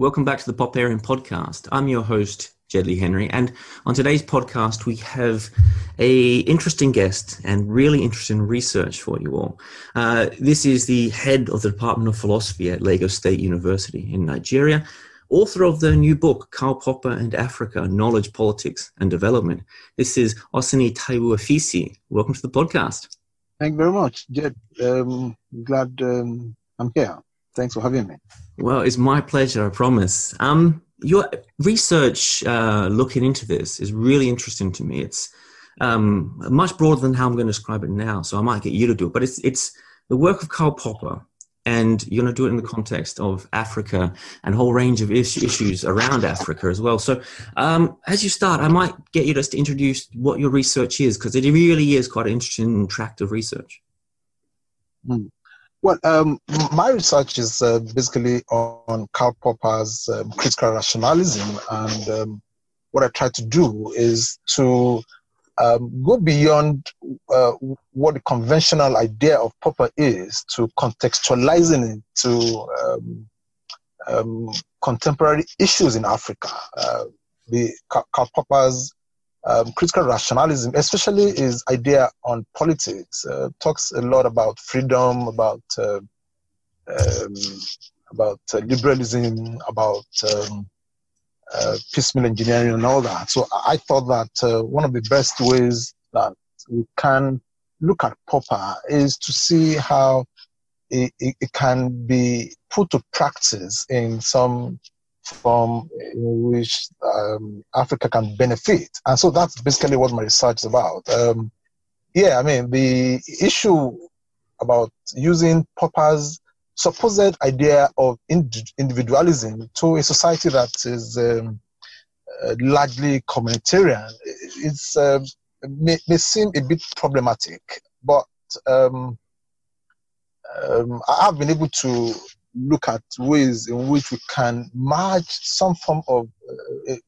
Welcome back to the Popperian Podcast. I'm your host, Jed Lea-Henry, and on today's podcast we have a interesting guest and really interesting research for you all. This is the head of the Department of Philosophy at Lagos State University in Nigeria, author of the new book, Karl Popper and Africa, Knowledge, Politics and Development. This is Oseni Taiwo Afisi. Welcome to the podcast. Thank you very much, Jed. Glad I'm here. Thanks for having me. Well, it's my pleasure, I promise. Your research looking into this is really interesting to me. It's much broader than how I'm going to describe it now, so I might get you to do it. But it's the work of Karl Popper, and you're going to do it in the context of Africa and a whole range of issues around Africa as well. So as you start, I might get you just to introduce what your research is, because it really is quite an interesting tract of research. Well, my research is basically on Karl Popper's critical rationalism, and what I try to do is to go beyond what the conventional idea of Popper is, to contextualizing it to contemporary issues in Africa. Karl Popper's critical rationalism, especially his idea on politics, talks a lot about freedom, about liberalism, about piecemeal engineering and all that. So I thought that one of the best ways that we can look at Popper is to see how it can be put to practice in some form in which Africa can benefit. And so that's basically what my research is about. The issue about using Popper's supposed idea of individualism to a society that is largely communitarian, may seem a bit problematic, but I've been able to look at ways in which we can merge some form of,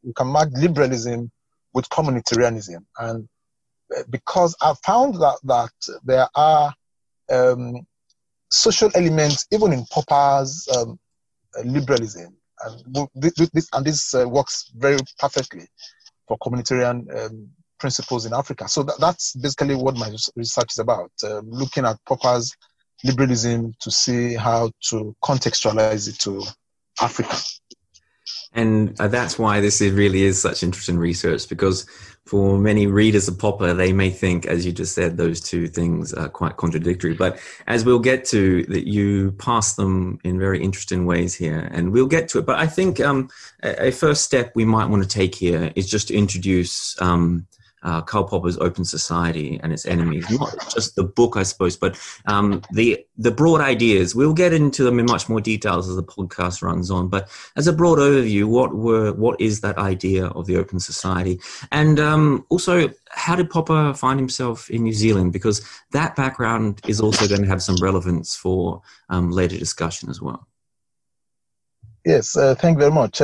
we can merge liberalism with communitarianism. And because I've found that there are social elements even in Popper's liberalism, and this works very perfectly for communitarian principles in Africa. So that's basically what my research is about, looking at Popper's liberalism to see how to contextualize it to Africa. And that's why this really is such interesting research, because for many readers of Popper, they may think, as you just said, those two things are quite contradictory. But as we'll get to, that you pass them in very interesting ways here, and we'll get to it. But I think a first step we might want to take here is just to introduce Karl Popper's Open Society and its enemies. Not just the book, I suppose, but the broad ideas. We'll get into them in much more details as the podcast runs on. But as a broad overview, what is that idea of the Open Society? And also, how did Popper find himself in New Zealand? Because that background is also going to have some relevance for later discussion as well. Yes, thank you very much.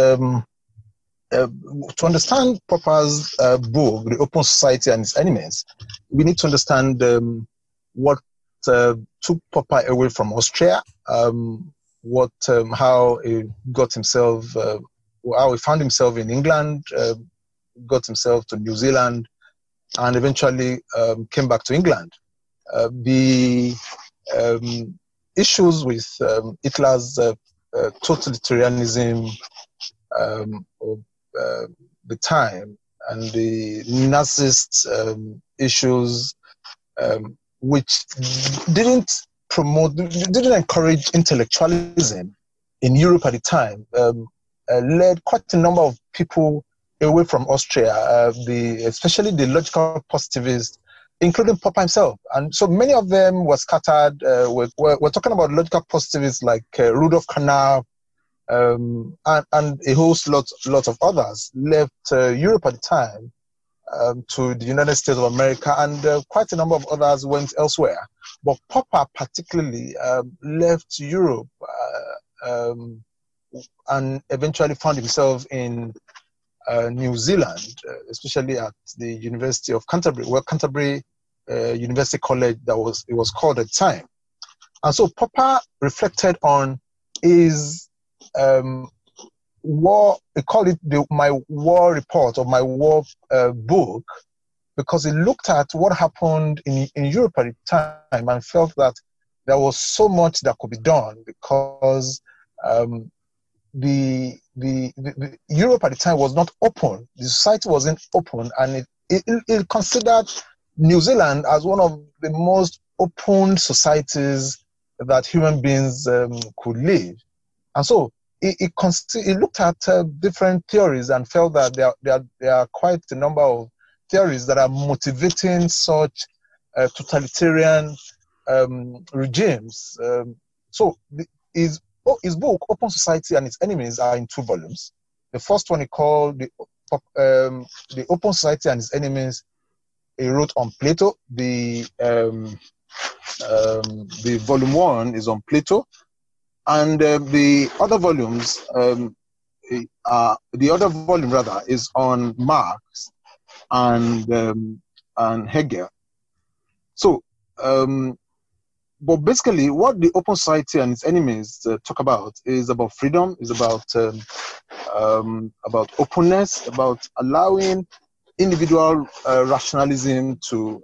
To understand Popper's book, The Open Society and Its Enemies, we need to understand what took Popper away from Austria, how he got himself, how he found himself in England, got himself to New Zealand, and eventually came back to England. The issues with Hitler's totalitarianism of the time, and the Nazist issues, which didn't encourage intellectualism in Europe at the time, led quite a number of people away from Austria, especially the logical positivists, including Popper himself. And so many of them were scattered. We're talking about logical positivists like Rudolf Carnap, and a whole lot of others left Europe at the time to the United States of America, and quite a number of others went elsewhere. But Popper particularly left Europe and eventually found himself in New Zealand, especially at the University of Canterbury, Canterbury University College it was called at the time. And so Popper reflected on his war, I call it my war report or my war book, because it looked at what happened in Europe at the time and felt that there was so much that could be done, because the Europe at the time was not open. The society wasn't open, and it considered New Zealand as one of the most open societies that human beings could live. And so it looked at different theories and felt that there are quite a number of theories that are motivating such totalitarian regimes. So his book, Open Society and Its Enemies, are in 2 volumes. The first one he called the Open Society and Its Enemies. He wrote on Plato. The volume 1 is on Plato, and the other volumes, the other volume rather, is on Marx and Hegel. So, but basically, what the Open Society and Its Enemies talk about is about freedom, is about openness, about allowing individual rationalism to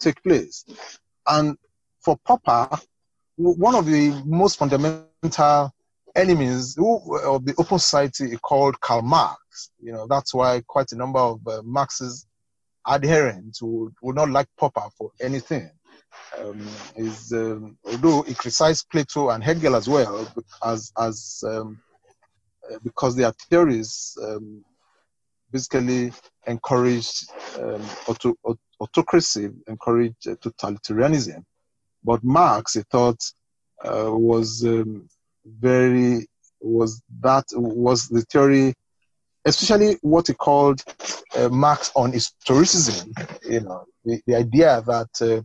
take place. And for Popper, one of the most fundamental enemies of the Open Society is called Karl Marx. That's why quite a number of Marx's adherents would not like Popper for anything. Although he criticized Plato and Hegel as well, because their theories basically encouraged autocracy, encouraged totalitarianism. But Marx, he thought, was the theory, especially what he called Marx on historicism. The idea that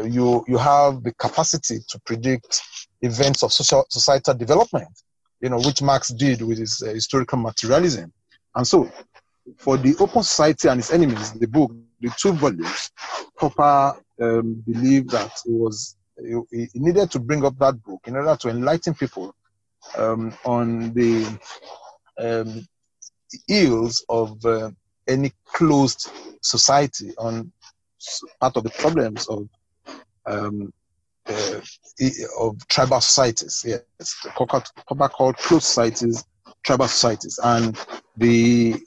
you have the capacity to predict events of societal development, which Marx did with his historical materialism. And so, for the Open Society and Its Enemies, the book, the 2 volumes, Popper believed that he needed to bring up that book in order to enlighten people on the ills of any closed society, on part of the problems of tribal societies. Yes, Popper called closed societies tribal societies, and the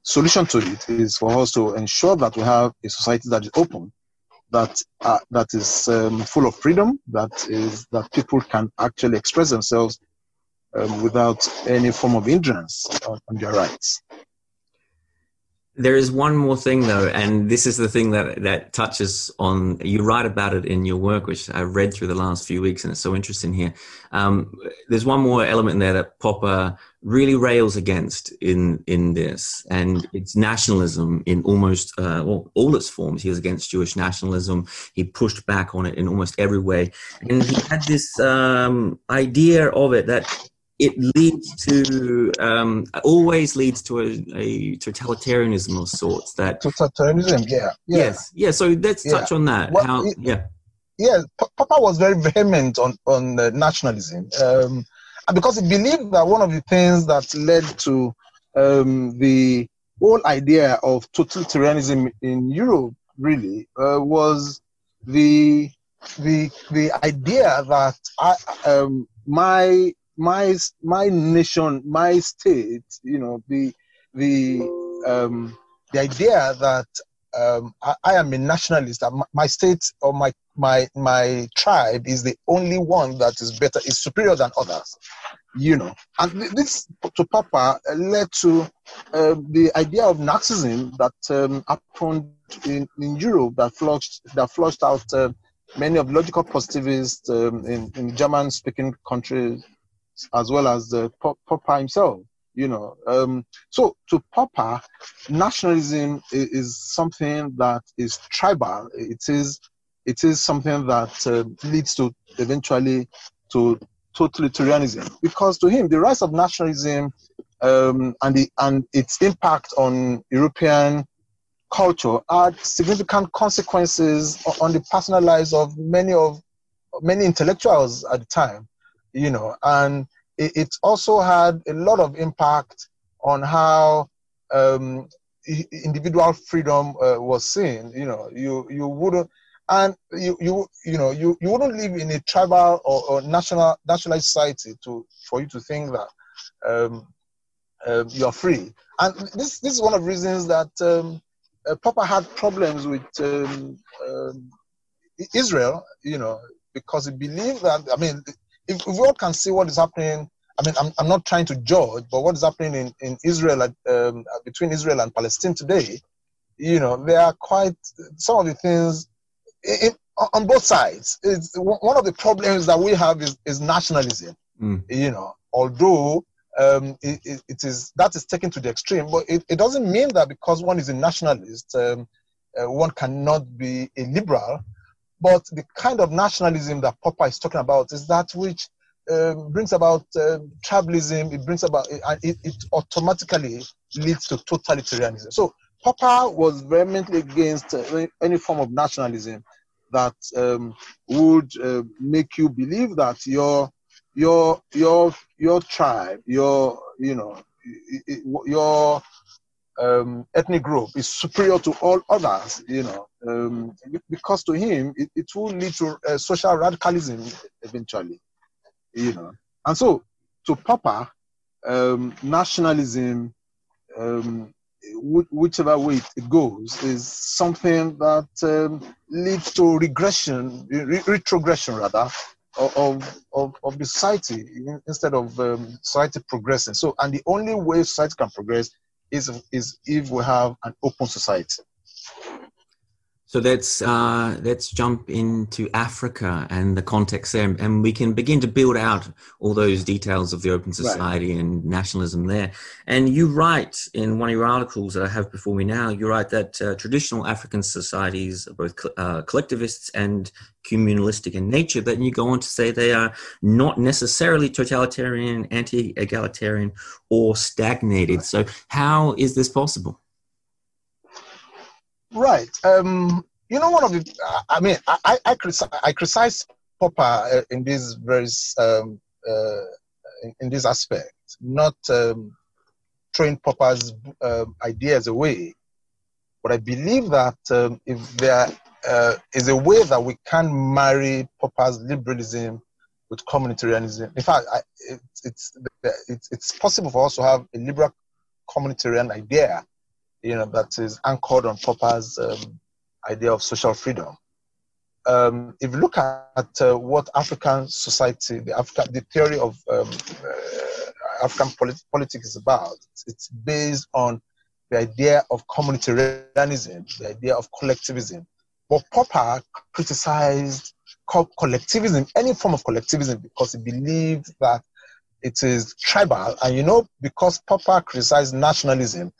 solution to it is for us to ensure that we have a society that is open, that is full of freedom, that people can actually express themselves without any form of hindrance on their rights. There is one more thing, though, and this is the thing that touches on, you write about it in your work, which I read through the last few weeks, and it's so interesting here. There's one more element there that Popper really rails against in this, and it's nationalism in almost all its forms. He was against Jewish nationalism. He pushed back on it in almost every way. And he had this idea of it that it always leads to a totalitarianism of sorts. That totalitarianism, yeah. Yes, yeah. So let's touch on that. Well, Popper was very vehement on nationalism, because he believed that one of the things that led to the whole idea of totalitarianism in Europe really was the idea that my nation, my state, the idea that I am a nationalist, that my state or my tribe is the only one that is better, is superior than others, And this, to Popper, led to the idea of Nazism that happened in Europe, that flushed out many of logical positivists in German-speaking countries, as well as Popper himself, So to Popper, nationalism is something that is tribal. It is something that leads to eventually to totalitarianism, because to him the rise of nationalism and its impact on European culture had significant consequences on the personal lives of many intellectuals at the time. And it also had a lot of impact on how individual freedom was seen. You wouldn't, and you wouldn't live in a tribal or nationalized society for you to think that you're free. And this is one of the reasons that Popper had problems with Israel, because he believed that, if we all can see what is happening, I'm not trying to judge, but what is happening in Israel, between Israel and Palestine today, there are quite some of the things on both sides. One of the problems that we have is nationalism, although that is taken to the extreme, but it doesn't mean that because one is a nationalist, one cannot be a liberal. But the kind of nationalism that Popper is talking about is that which brings about tribalism. It brings about, it automatically leads to totalitarianism. So Popper was vehemently against any form of nationalism that would make you believe that your tribe, your ethnic group is superior to all others, because to him it will lead to social radicalism eventually, And so to Popper, nationalism, whichever way it goes, is something that leads to retrogression rather, of the society instead of society progressing. So, and the only way society can progress is if we have an open society. So let's jump into Africa and the context there, and we can begin to build out all those details of the open society and nationalism there. And you write in one of your articles that I have before me now, you write that traditional African societies are both collectivists and communalistic in nature, but you go on to say they are not necessarily totalitarian, anti-egalitarian, or stagnated. So how is this possible? Right. One of the, I criticize Popper in this very, in this aspect, not throwing Popper's ideas away, but I believe that if there is a way that we can marry Popper's liberalism with communitarianism, in fact, it's possible for us to have a liberal communitarian idea, that is anchored on Popper's idea of social freedom. If you look at what African society, the theory of African politics is about, it's based on the idea of communitarianism, the idea of collectivism. But Popper criticized collectivism, any form of collectivism, because he believed that it is tribal. And because Popper criticized nationalism,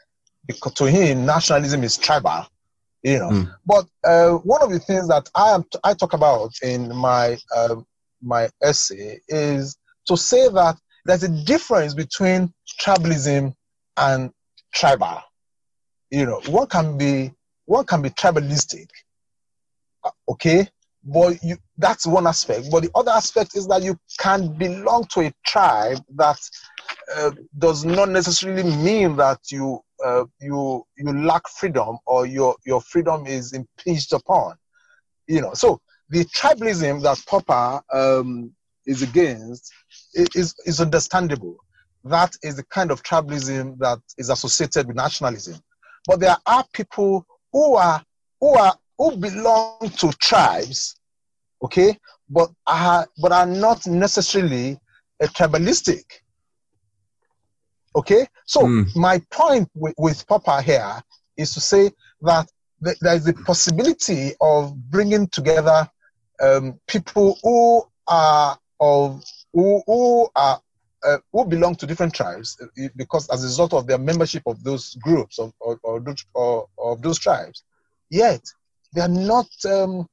because to him, nationalism is tribal, But one of the things that I talk about in my my essay is to say that there's a difference between tribalism and tribal. One can be tribalistic, okay, but that's one aspect. But the other aspect is that you can belong to a tribe that does not necessarily mean that you lack freedom or your freedom is impinged upon. So the tribalism that Popper is against is understandable. That is the kind of tribalism that is associated with nationalism. But there are people who belong to tribes, okay, but are not necessarily tribalistic. Okay, so my point with Popper here is to say that there is the possibility of bringing together people who belong to different tribes, because as a result of their membership of those groups of those tribes, yet they are not. There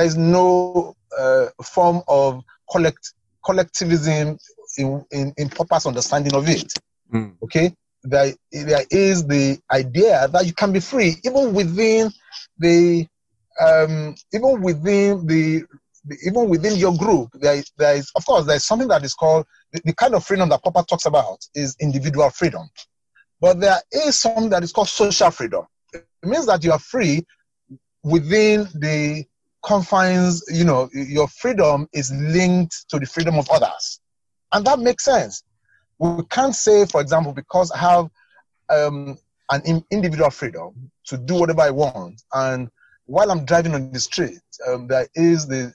is no form of collectivism in Popper's understanding of it. Okay, there is the idea that you can be free even within the even within your group, there is of course there's something that is called the kind of freedom that Popper talks about is individual freedom, but there is something that is called social freedom. It means that you are free within the confines. Your freedom is linked to the freedom of others, and that makes sense. We can't say, for example, because I have an individual freedom to do whatever I want, and while I'm driving on the street, there is the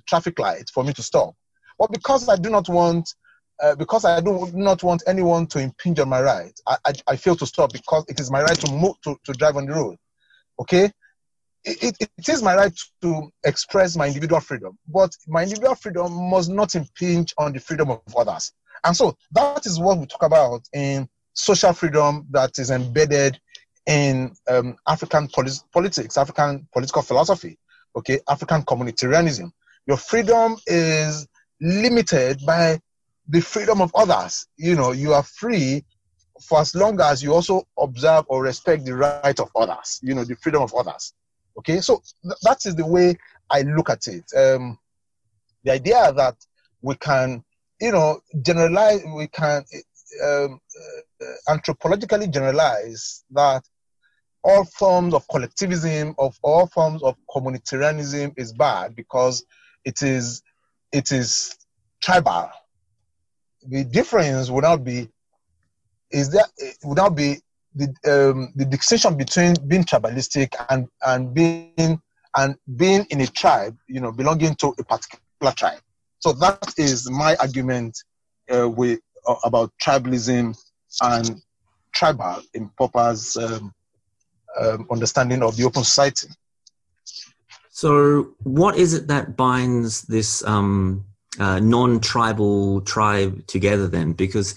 traffic light for me to stop. But because I do not want anyone to impinge on my right, I fail to stop because it is my right to move to drive on the road. Okay, it is my right to express my individual freedom, but my individual freedom must not impinge on the freedom of others. And so that is what we talk about in social freedom that is embedded in African politics, African political philosophy, okay, African communitarianism. Your freedom is limited by the freedom of others. You are free for as long as you also observe or respect the right of others, the freedom of others. Okay, so that is the way I look at it. The idea that we can, generalize, we can anthropologically generalize that all forms of collectivism, of all forms of communitarianism is bad because it is tribal. The difference would not be the distinction between being tribalistic and being in a tribe, belonging to a particular tribe. So that is my argument about tribalism and tribal in Popper's understanding of the open society. So what is it that binds this non-tribal tribe together then? Because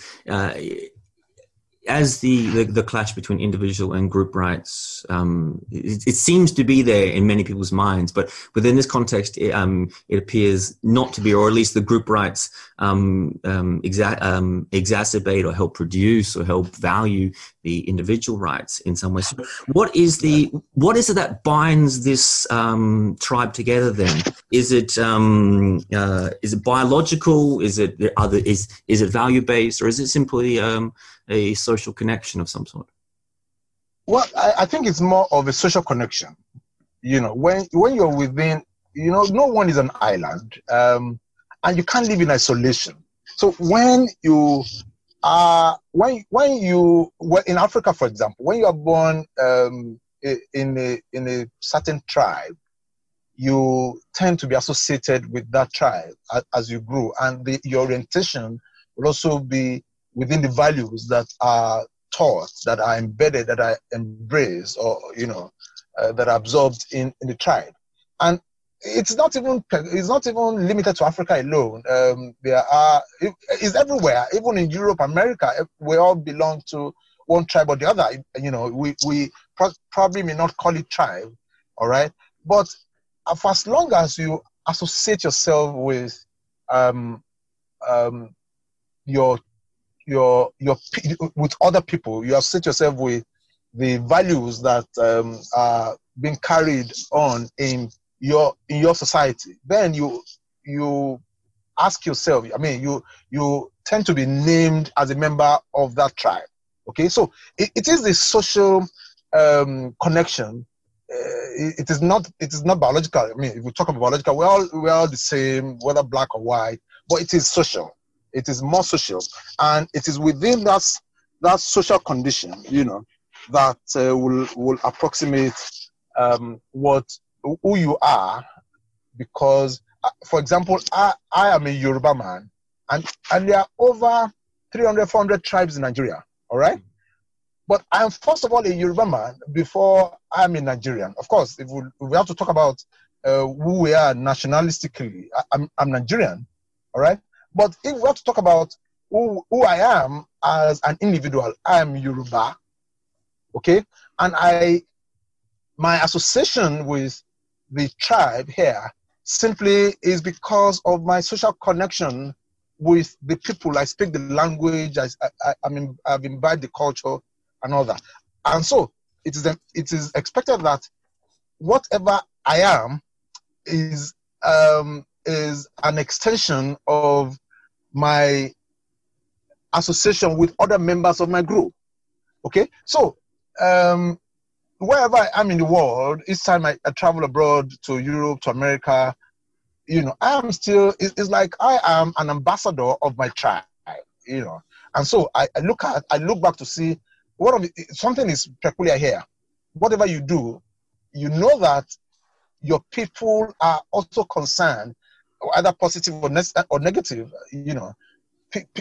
as the clash between individual and group rights, it seems to be there in many people's minds, but within this context, it appears not to be, or at least the group rights exacerbate or help produce or help value the individual rights in some way. So what is it that binds this tribe together then? Is it biological? Is it value based, or is it simply a social connection of some sort? Well, I think it's more of a social connection. When you're within, no one is an island, and you can't live in isolation. So when you are, in Africa, for example, when you are born in a certain tribe, you tend to be associated with that tribe as you grow, and your orientation will also be within the values that are taught, that are embedded, that are embraced, or that are absorbed in the tribe. And it's not even limited to Africa alone. It's everywhere. Even in Europe, America, we all belong to one tribe or the other. We probably may not call it tribe, all right. But for as long as you associate yourself with with other people, you associate yourself with the values that are being carried on in your society, then you ask yourself, you tend to be named as a member of that tribe. Okay, so it is the social connection. It is not biological. If we talk about biological, we're all the same, whether black or white, but it is social. It is more social, and it is within that social condition, that will approximate who you are. Because, for example, I am a Yoruba man, and there are over 300, 400 tribes in Nigeria. All right, but I am first of all a Yoruba man before I'm a Nigerian. Of course, if we have to talk about who we are nationalistically, I'm Nigerian. All right. But if we have to talk about who I am as an individual, I am Yoruba, okay? And my association with the tribe here simply is because of my social connection with the people. I speak the language, I've imbibed the culture and all that. And so it is expected that whatever I am is an extension of my association with other members of my group. Okay, so wherever I am in the world, each time I travel abroad to Europe, to America, you know, I am still, it's like I am an ambassador of my tribe, you know. And so I look back to see something is peculiar here. Whatever you do, you know that your people are also concerned, either positive or negative, you know.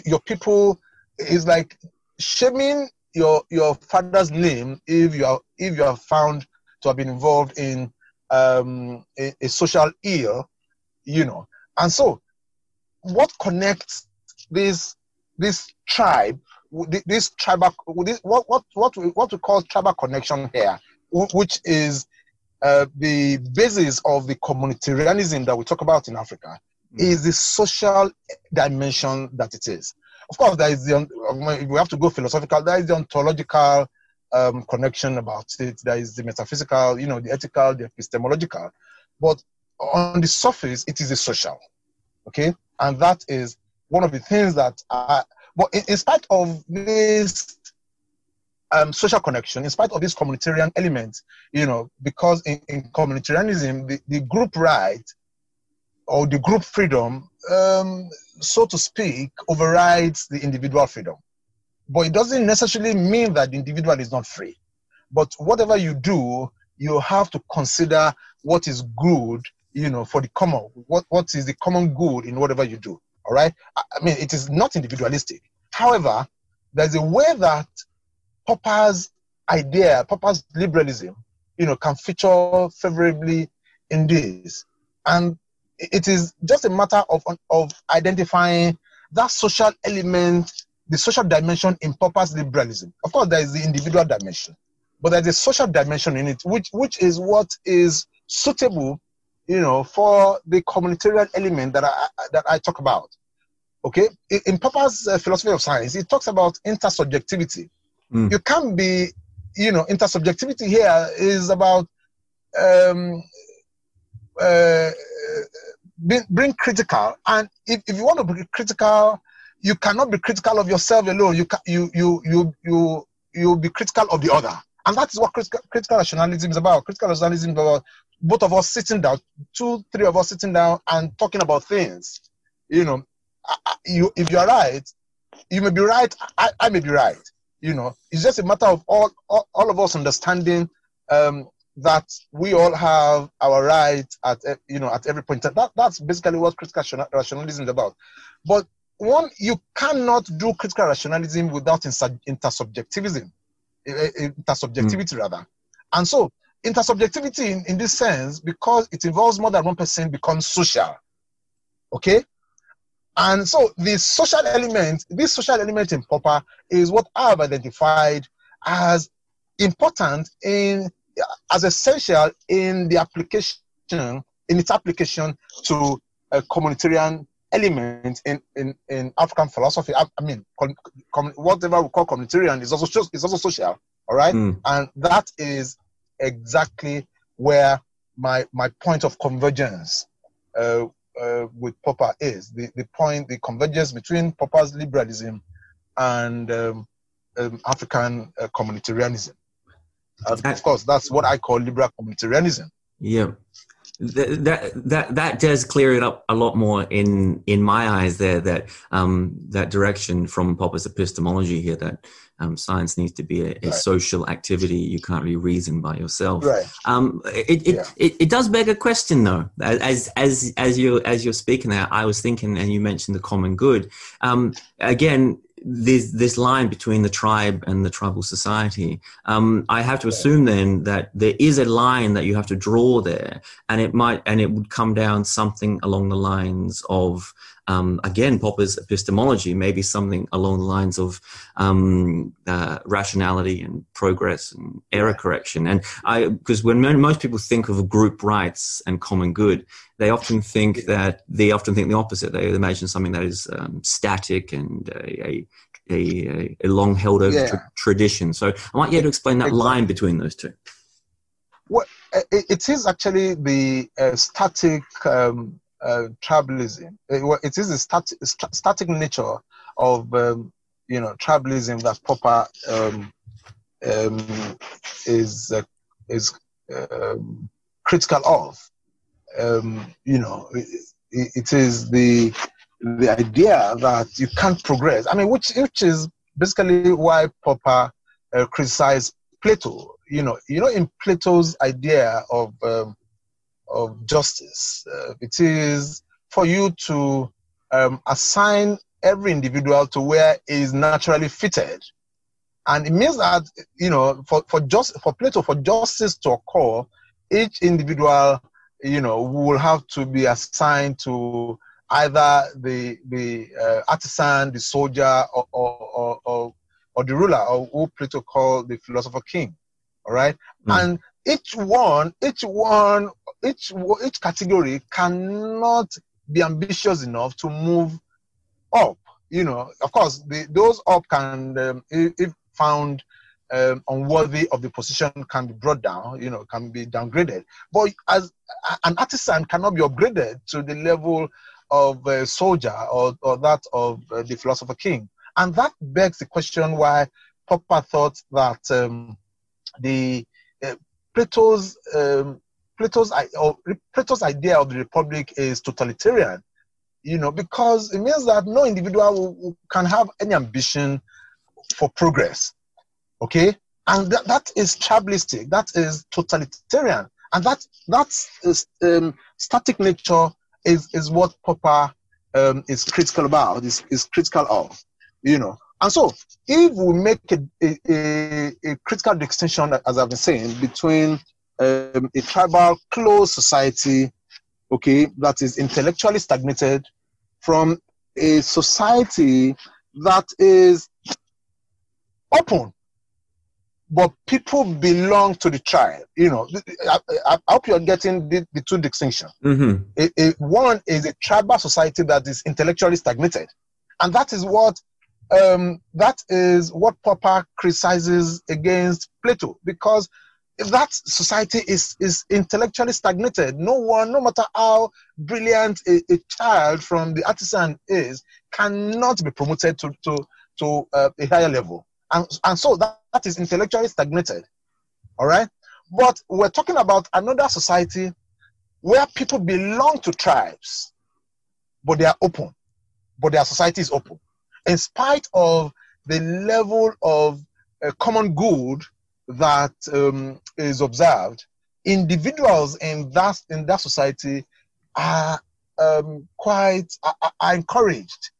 Your people is like shaming your father's name if you are found to have been involved in a social ill, you know. And so what connects this tribe, this tribal, what we call tribal connection here, which is the basis of the communitarianism that we talk about in Africa, is the social dimension that it is. Of course, there is we have to go philosophical. There is the ontological connection about it. There is the metaphysical, you know, the ethical, the epistemological. But on the surface, it is the social. Okay, and that is one of the things that. But in spite of this social connection, in spite of this communitarian element, you know, because in communitarianism, the group right or the group freedom, so to speak, overrides the individual freedom. But it doesn't necessarily mean that the individual is not free. But whatever you do, you have to consider what is good, you know, for the common. What is the common good in whatever you do? All right. I mean, it is not individualistic. However, there's a way that Popper's idea, Popper's liberalism, you know, can feature favorably in this. And it is just a matter of identifying that social element, the social dimension in Popper's liberalism. Of course, there is the individual dimension, but there's a social dimension in it, which is what is suitable, you know, for the communitarian element that I talk about. Okay, in Popper's philosophy of science, he talks about intersubjectivity. You can't be, you know, intersubjectivity here is about being critical, and if you want to be critical, you cannot be critical of yourself alone. You be critical of the other, and that is what critical rationalism is about. Critical rationalism is about both of us sitting down, 2-3 of us sitting down and talking about things. You know, if you are right, you may be right. I may be right. You know, it's just a matter of all of us understanding that we all have our rights at every point. That's basically what critical rationalism is about. But you cannot do critical rationalism without intersubjectivity rather. And so intersubjectivity in this sense, because it involves more than one person, becomes social. Okay? And so this social element in Popper is what I have identified as important as essential in the application, in its application to a communitarian element in African philosophy. I mean, whatever we call communitarian is also social. All right, and that is exactly where my point of convergence with Popper is the convergence between Popper's liberalism and African communitarianism. Of course, that's what I call liberal communitarianism. Yeah, that does clear it up a lot more in my eyes. That direction from Popper's epistemology here, that science needs to be a social activity. You can't really reason by yourself. Right. It does beg a question though. As you're speaking there, I was thinking, and you mentioned the common good. Again, this line between the tribe and the tribal society, I have to assume then that there is a line that you have to draw there, and it would come down something along the lines of, again, Popper's epistemology, maybe something along the lines of rationality and progress and error correction. And because when most people think of group rights and common good, they often think the opposite. They imagine something that is static and a long held over tradition. So I want you to explain that line between those two. it is actually the static tribalism. It is the static nature of tribalism that Popper is critical of. It is the idea that you can't progress. I mean, which is basically why Popper criticized Plato. In Plato's idea of justice, it is for you to assign every individual to where he is naturally fitted, and it means that for Plato, for justice to occur, each individual will have to be assigned to either the artisan, the soldier, or the ruler, or who Plato called the philosopher king. All right, and each category cannot be ambitious enough to move up. Of course, those up can, if found unworthy of the position, can be brought down. Can be downgraded. But as an artisan cannot be upgraded to the level of a soldier or that of the philosopher king, and that begs the question why Popper thought that Plato's idea of the republic is totalitarian, because it means that no individual can have any ambition for progress, okay? And that is tribalistic, that is totalitarian, and that's static nature is what Popper is critical about, is critical of, And so, if we make a critical distinction, as I've been saying, between a tribal closed society, okay, that is intellectually stagnated, from a society that is open, but people belong to the tribe. I hope you're getting the two distinctions. Mm-hmm. One is a tribal society that is intellectually stagnated, and that is what Popper criticizes against Plato, because if that society is intellectually stagnated, no one, no matter how brilliant a child from the artisan is, cannot be promoted to a higher level. And so that is intellectually stagnated. All right? But we're talking about another society where people belong to tribes, but they are open, but their society is open. In spite of the level of common good that is observed, individuals in that society are encouraged,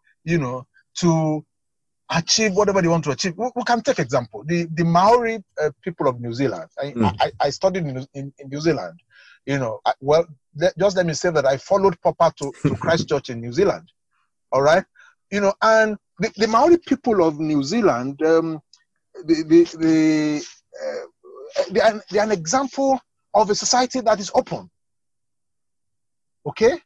to achieve whatever they want to achieve. We can take example the Maori people of New Zealand. I studied in New Zealand. Just let me say that I followed Popper to Christchurch in New Zealand. All right, and the Maori people of New Zealand, they are an example of a society that is open. Okay?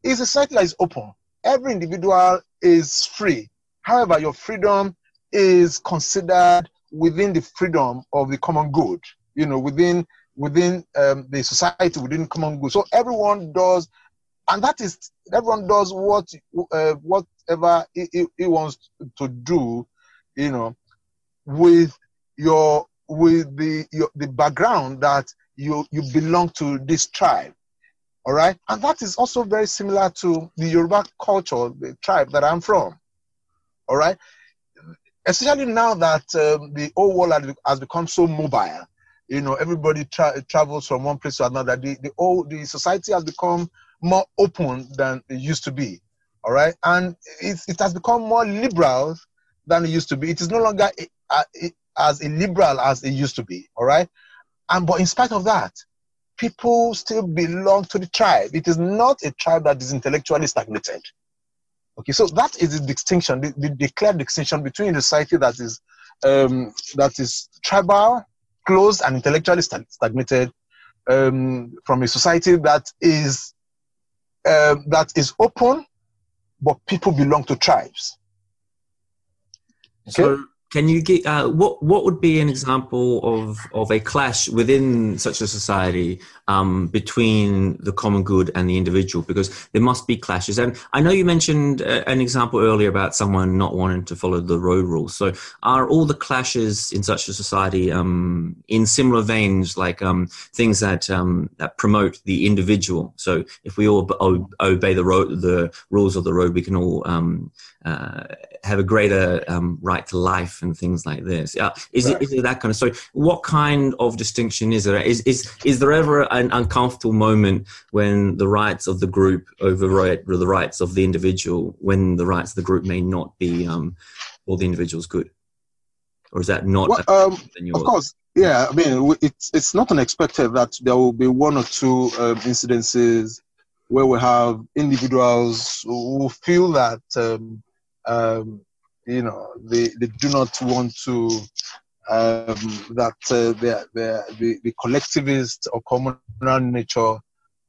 It's a society that is open. Every individual is free. However, your freedom is considered within the freedom of the common good, within the society, within common good. So everyone does, and everyone does whatever he wants to do, with the background that you belong to this tribe. All right, and that is also very similar to the Yoruba culture, the tribe that I'm from. All right, especially now that the whole world has become so mobile, everybody travels from one place to another. The society has become more open than it used to be. All right, and it has become more liberal than it used to be. It is no longer as illiberal as it used to be. All right, but in spite of that, people still belong to the tribe. It is not a tribe that is intellectually stagnated. Okay, so that is the distinction, the clear distinction between the society that is tribal, closed, and intellectually stagnated, from a society that is open, but people belong to tribes. Okay? Can you get what would be an example of a clash within such a society between the common good and the individual? Because there must be clashes. And I know you mentioned an example earlier about someone not wanting to follow the road rules. So are all the clashes in such a society in similar veins, like things that promote the individual? So if we all obey the rules of the road, we can all have a greater right to life and things like this. Is it that kind of? So what kind of distinction is there? Is there ever an uncomfortable moment when the rights of the group override the rights of the individual, when the rights of the group may not be all the individual's good? Or is that not? Well, of course, yeah. I mean, it's not unexpected that there will be one or two incidences where we have individuals who feel that they do not want to that the collectivist or communal nature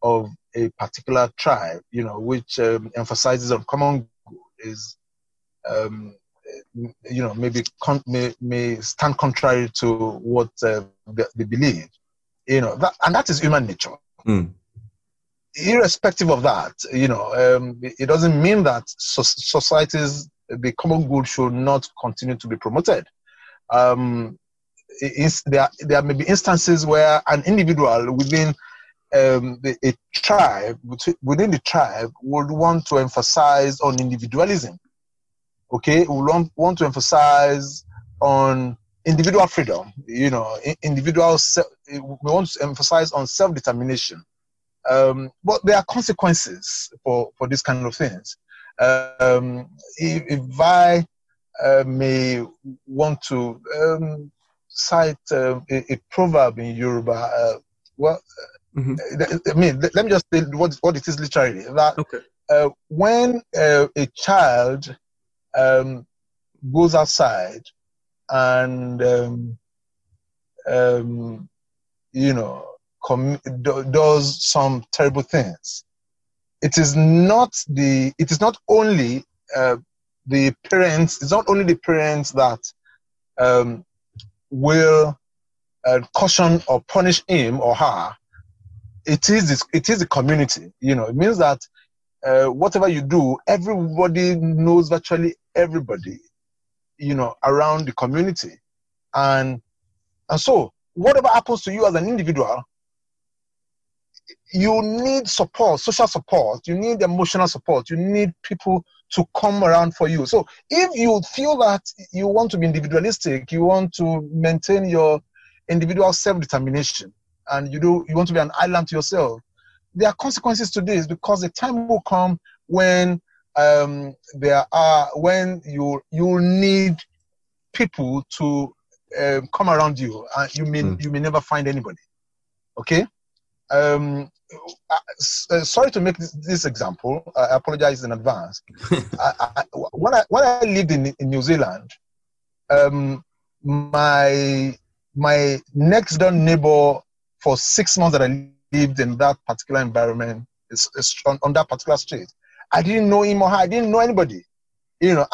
of a particular tribe, which emphasizes on common good, is may stand contrary to what they believe, and that is human nature. Irrespective of that, it doesn't mean that societies, the common good, should not continue to be promoted. There may be instances where an individual within a tribe, within the tribe, would want to emphasize on individualism. Okay, we want to emphasize on individual freedom. We want to emphasize on self-determination. But there are consequences for these kind of things. If I may want to cite a proverb in Yoruba, let me just say what it is literally. That when a child goes outside and does some terrible things, it is not only the parents. It's not only the parents that will caution or punish him or her. It is the community. It means that whatever you do, everybody knows, virtually everybody, around the community, and so whatever happens to you as an individual, you need support, social support, you need emotional support, you need people to come around for you. So if you feel that you want to be individualistic, you want to maintain your individual self-determination, and you want to be an island to yourself, there are consequences to this, because the time will come when you need people to come around you, and you may never find anybody. Okay. Sorry to make this example. I apologize in advance. When I lived in New Zealand, my next door neighbor for 6 months that I lived in that particular environment is on that particular street, I didn't know him or her. I didn't know anybody, and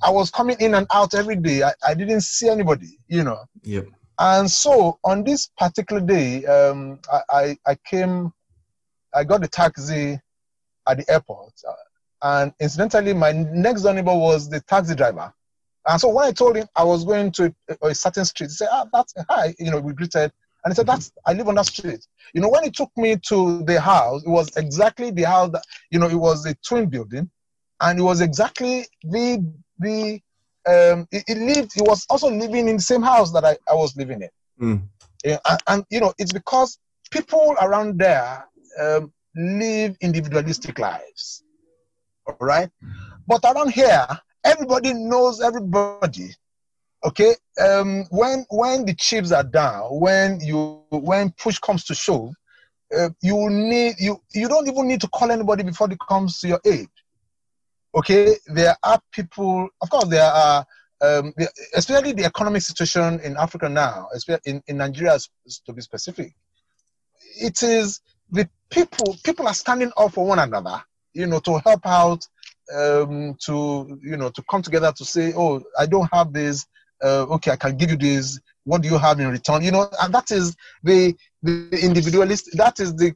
I was coming in and out every day. I didn't see anybody, Yep. And so on this particular day, I got the taxi at the airport, and incidentally, my next door neighbor was the taxi driver. And so when I told him I was going to a certain street, he said, "That's hi," we greeted, and he said, "I live on that street." When he took me to the house, it was exactly the house that, it was a twin building, and it was exactly he was also living in the same house that I was living in. And it's because people around there live individualistic lives, all right? But around here, everybody knows everybody, okay? When the chips are down, when push comes to shove, you don't even need to call anybody before it comes to your aid. Okay, there are people, of course, there are, especially the economic situation in Africa now, especially in Nigeria, to be specific. It is the people are standing up for one another, to help out, to come together to say, "Oh, I don't have this, okay, I can give you this. What do you have in return? You know, and that is the individualist. That is the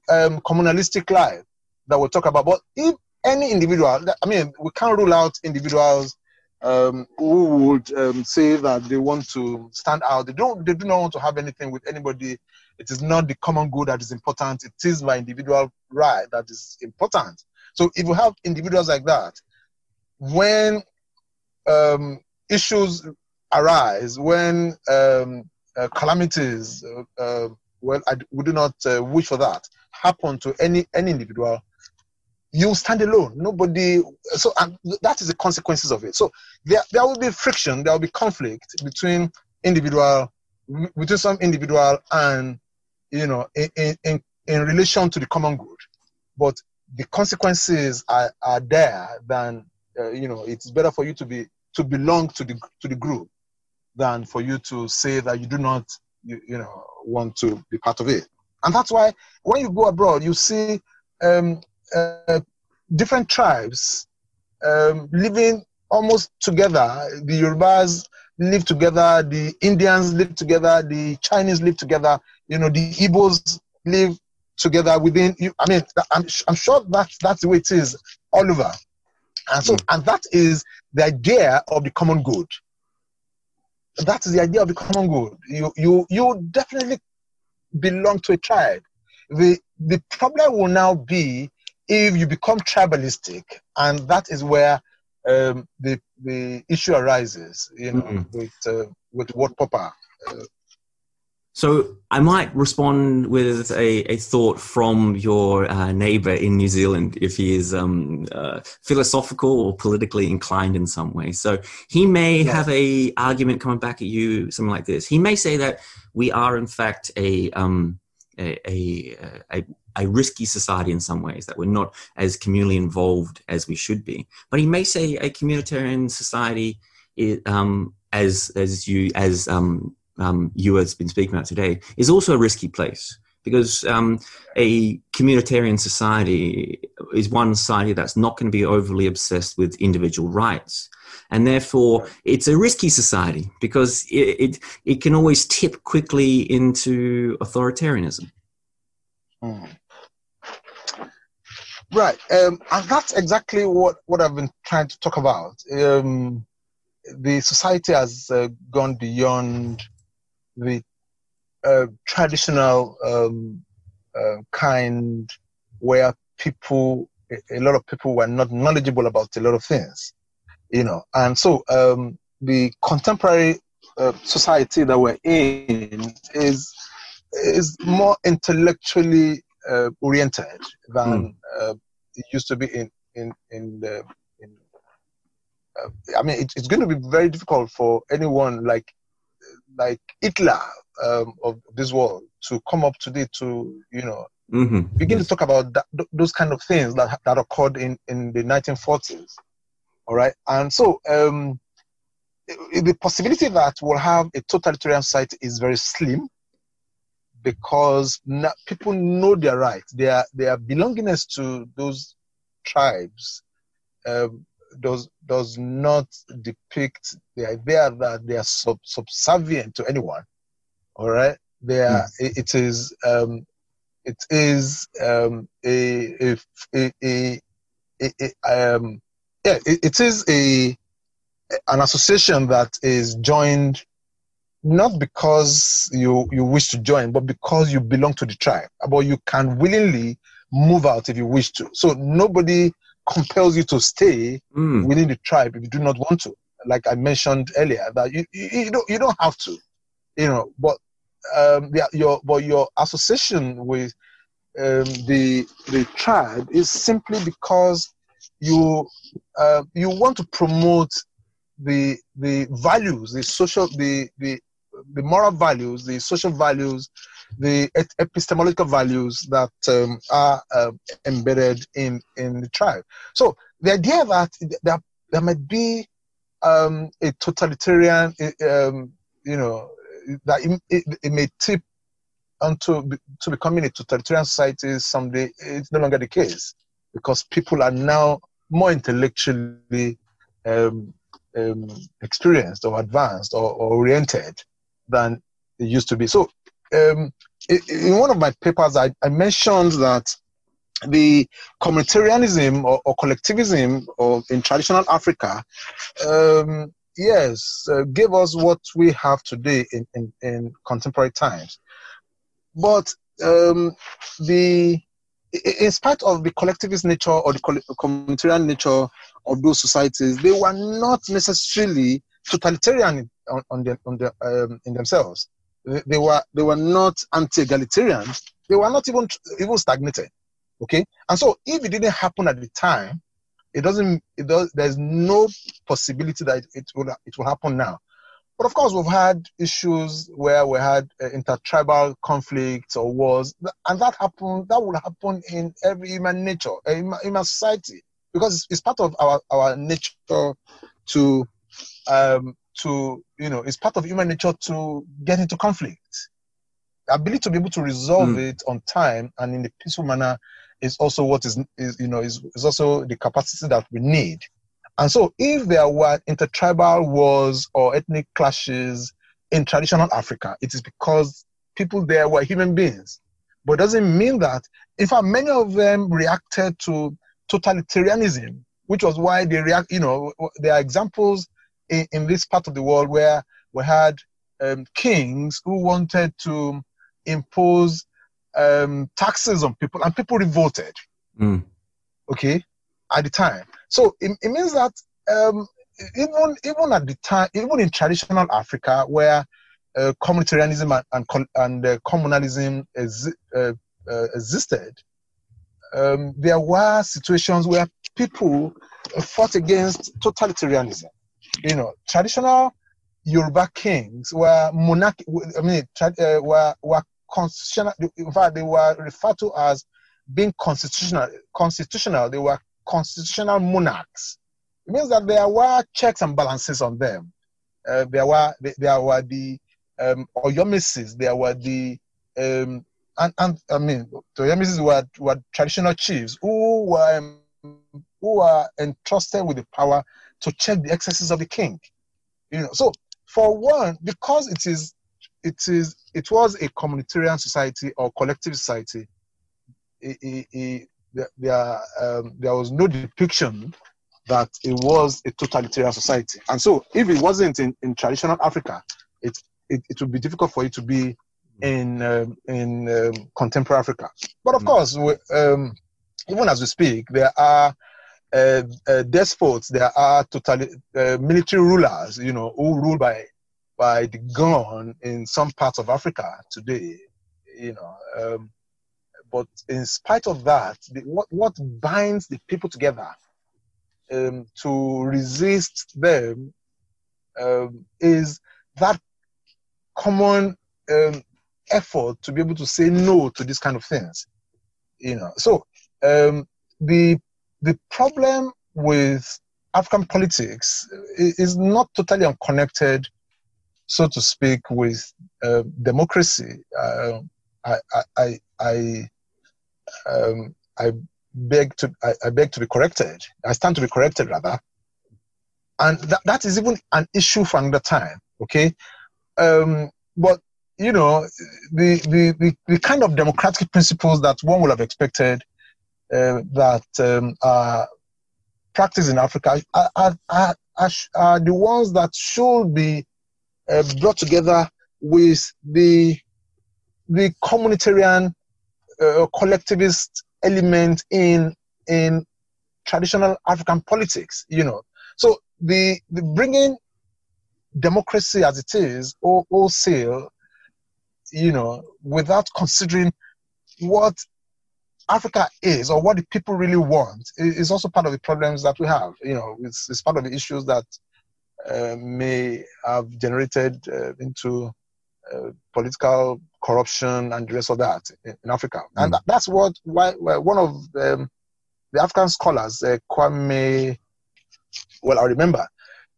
communalistic life that we'll talk about. But if any individual, I mean, we can't rule out individuals who would say that they want to stand out. They do not want to have anything with anybody. It is not the common good that is important. It is my individual right that is important. So if you have individuals like that, when issues arise, when calamities, we do not wish for that, happen to any individual, you stand alone. Nobody. So, and that is the consequences of it. So there will be friction, there will be conflict between some individual and, you know, in relation to the common good. But the consequences are there than, you know, it's better for you to belong to the group than for you to say that you do not, you know, want to be part of it. And that's why when you go abroad, you see different tribes living almost together. The Yorubas live together, the Indians live together, the Chinese live together, you know, the Igbos live together within. I mean, I'm sure that's the way it is all over. And so, and that is the idea of the common good. That is the idea of the common good. You definitely belong to a tribe. The problem will now be if you become tribalistic, and that is where the issue arises, you know, with what Popper. So I might respond with a thought from your neighbor in New Zealand, if he is philosophical or politically inclined in some way. So he may have a argument coming back at you, something like this. He may say that we are in fact a risky society in some ways, that we're not as communally involved as we should be. But he may say a communitarian society, as you have been speaking about today, is also a risky place, because a communitarian society is one society that's not going to be overly obsessed with individual rights. And therefore, it's a risky society because it can always tip quickly into authoritarianism. Right. And that's exactly what I've been trying to talk about. The society has gone beyond the traditional kind where a lot of people were not knowledgeable about a lot of things, you know. And so the contemporary society that we're in is more intellectually oriented than it used to be I mean, it's going to be very difficult for anyone like Hitler of this world to come up today to, you know, begin to talk about those kind of things that occurred in the 1940s. All right. And so the possibility that we'll have a totalitarian society is very slim, because people know their rights. Their belongingness to those tribes does not depict the idea that they are subservient to anyone. All right, it is an association that is joined not because you wish to join, but because you belong to the tribe. But you can willingly move out if you wish to. So nobody compels you to stay within the tribe if you do not want to. Like I mentioned earlier, that you don't have to, you know. But your association with the tribe is simply because you want to promote the values, the social, the moral values, the social values, the epistemological values that are embedded in the tribe. So the idea that there might be a totalitarian, you know, that it may tip onto to becoming a totalitarian society someday, it's no longer the case, because people are now more intellectually experienced or advanced or oriented than it used to be. So in one of my papers, I mentioned that the communitarianism or collectivism in traditional Africa, gave us what we have today in contemporary times. But in spite of the collectivist nature or the communitarian nature of those societies, they were not necessarily totalitarian in themselves. They were not anti-egalitarian. They were not even stagnated. Okay, and so if it didn't happen at the time, there's no possibility that it will happen now. But of course, we've had issues where we had intertribal conflicts or wars, and that will happen in every human nature, human society, because it's part of our nature it's part of human nature to get into conflict. The ability to be able to resolve it on time and in a peaceful manner is also what is also the capacity that we need. And so if there were intertribal wars or ethnic clashes in traditional Africa, it is because people there were human beings. But it doesn't mean that, in fact, many of them reacted to totalitarianism, which was why they react, there are examples in this part of the world where we had kings who wanted to impose taxes on people, and people revolted. Okay, at the time. So it means that even at the time, even in traditional Africa, where communitarianism and communalism existed, there were situations where people fought against totalitarianism. Traditional Yoruba kings were were constitutional. In fact, they were referred to as being constitutional. They were constitutional monarchs. It means that there were checks and balances on them. There were the Oyomesis. There were the the Oyomesis were traditional chiefs who were entrusted with the power to check the excesses of the king. So for one, because it was a communitarian society or collective society, there was no depiction that it was a totalitarian society. And so if it wasn't in traditional Africa, it would be difficult for it to be in contemporary Africa. But of course, even as we speak, there are despots, there are military rulers, who rule by the gun in some parts of Africa today, but in spite of that, what binds the people together to resist them is that common effort to be able to say no to these kind of things. So the problem with African politics is not totally unconnected, so to speak, with democracy. I beg to be corrected. I stand to be corrected, rather, and that is even an issue for another time. Okay, but the kind of democratic principles that one would have expected that are practiced in Africa are the ones that should be brought together with the communitarian collectivist element in traditional African politics. So the bringing democracy as it is wholesale, without considering what Africa is or what the people really want is also part of the problems that we have. It's part of the issues that may have generated into political corruption and the rest of that in Africa. And that's why one of the African scholars, Kwame, I remember,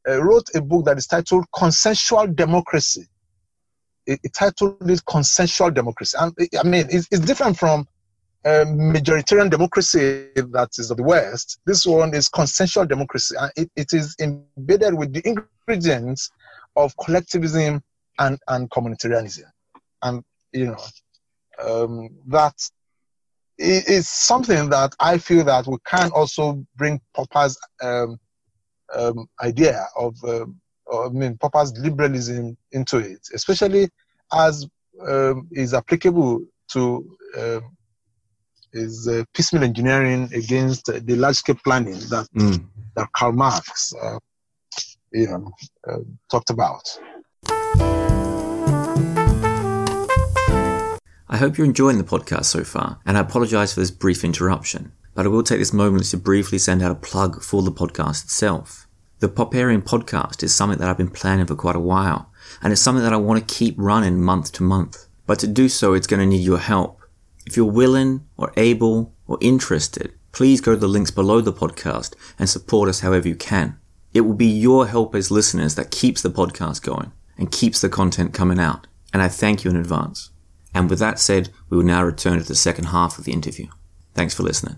wrote a book that is titled Consensual Democracy. It titled it Consensual Democracy. And it's different from majoritarian democracy that is of the West. This one is consensual democracy, and it is embedded with the ingredients of collectivism and communitarianism. And, that is something that I feel that we can also bring Popper's idea of, Popper's liberalism into it, especially as is applicable to is piecemeal engineering against the large-scale planning that Karl Marx, talked about. I hope you're enjoying the podcast so far, and I apologize for this brief interruption, but I will take this moment to briefly send out a plug for the podcast itself. The Popperian Podcast is something that I've been planning for quite a while, and it's something that I want to keep running month to month. But to do so, it's going to need your help. If you're willing or able or interested, please go to the links below the podcast and support us however you can. It will be your help as listeners that keeps the podcast going and keeps the content coming out, and I thank you in advance. And with that said, we will now return to the second half of the interview. Thanks for listening.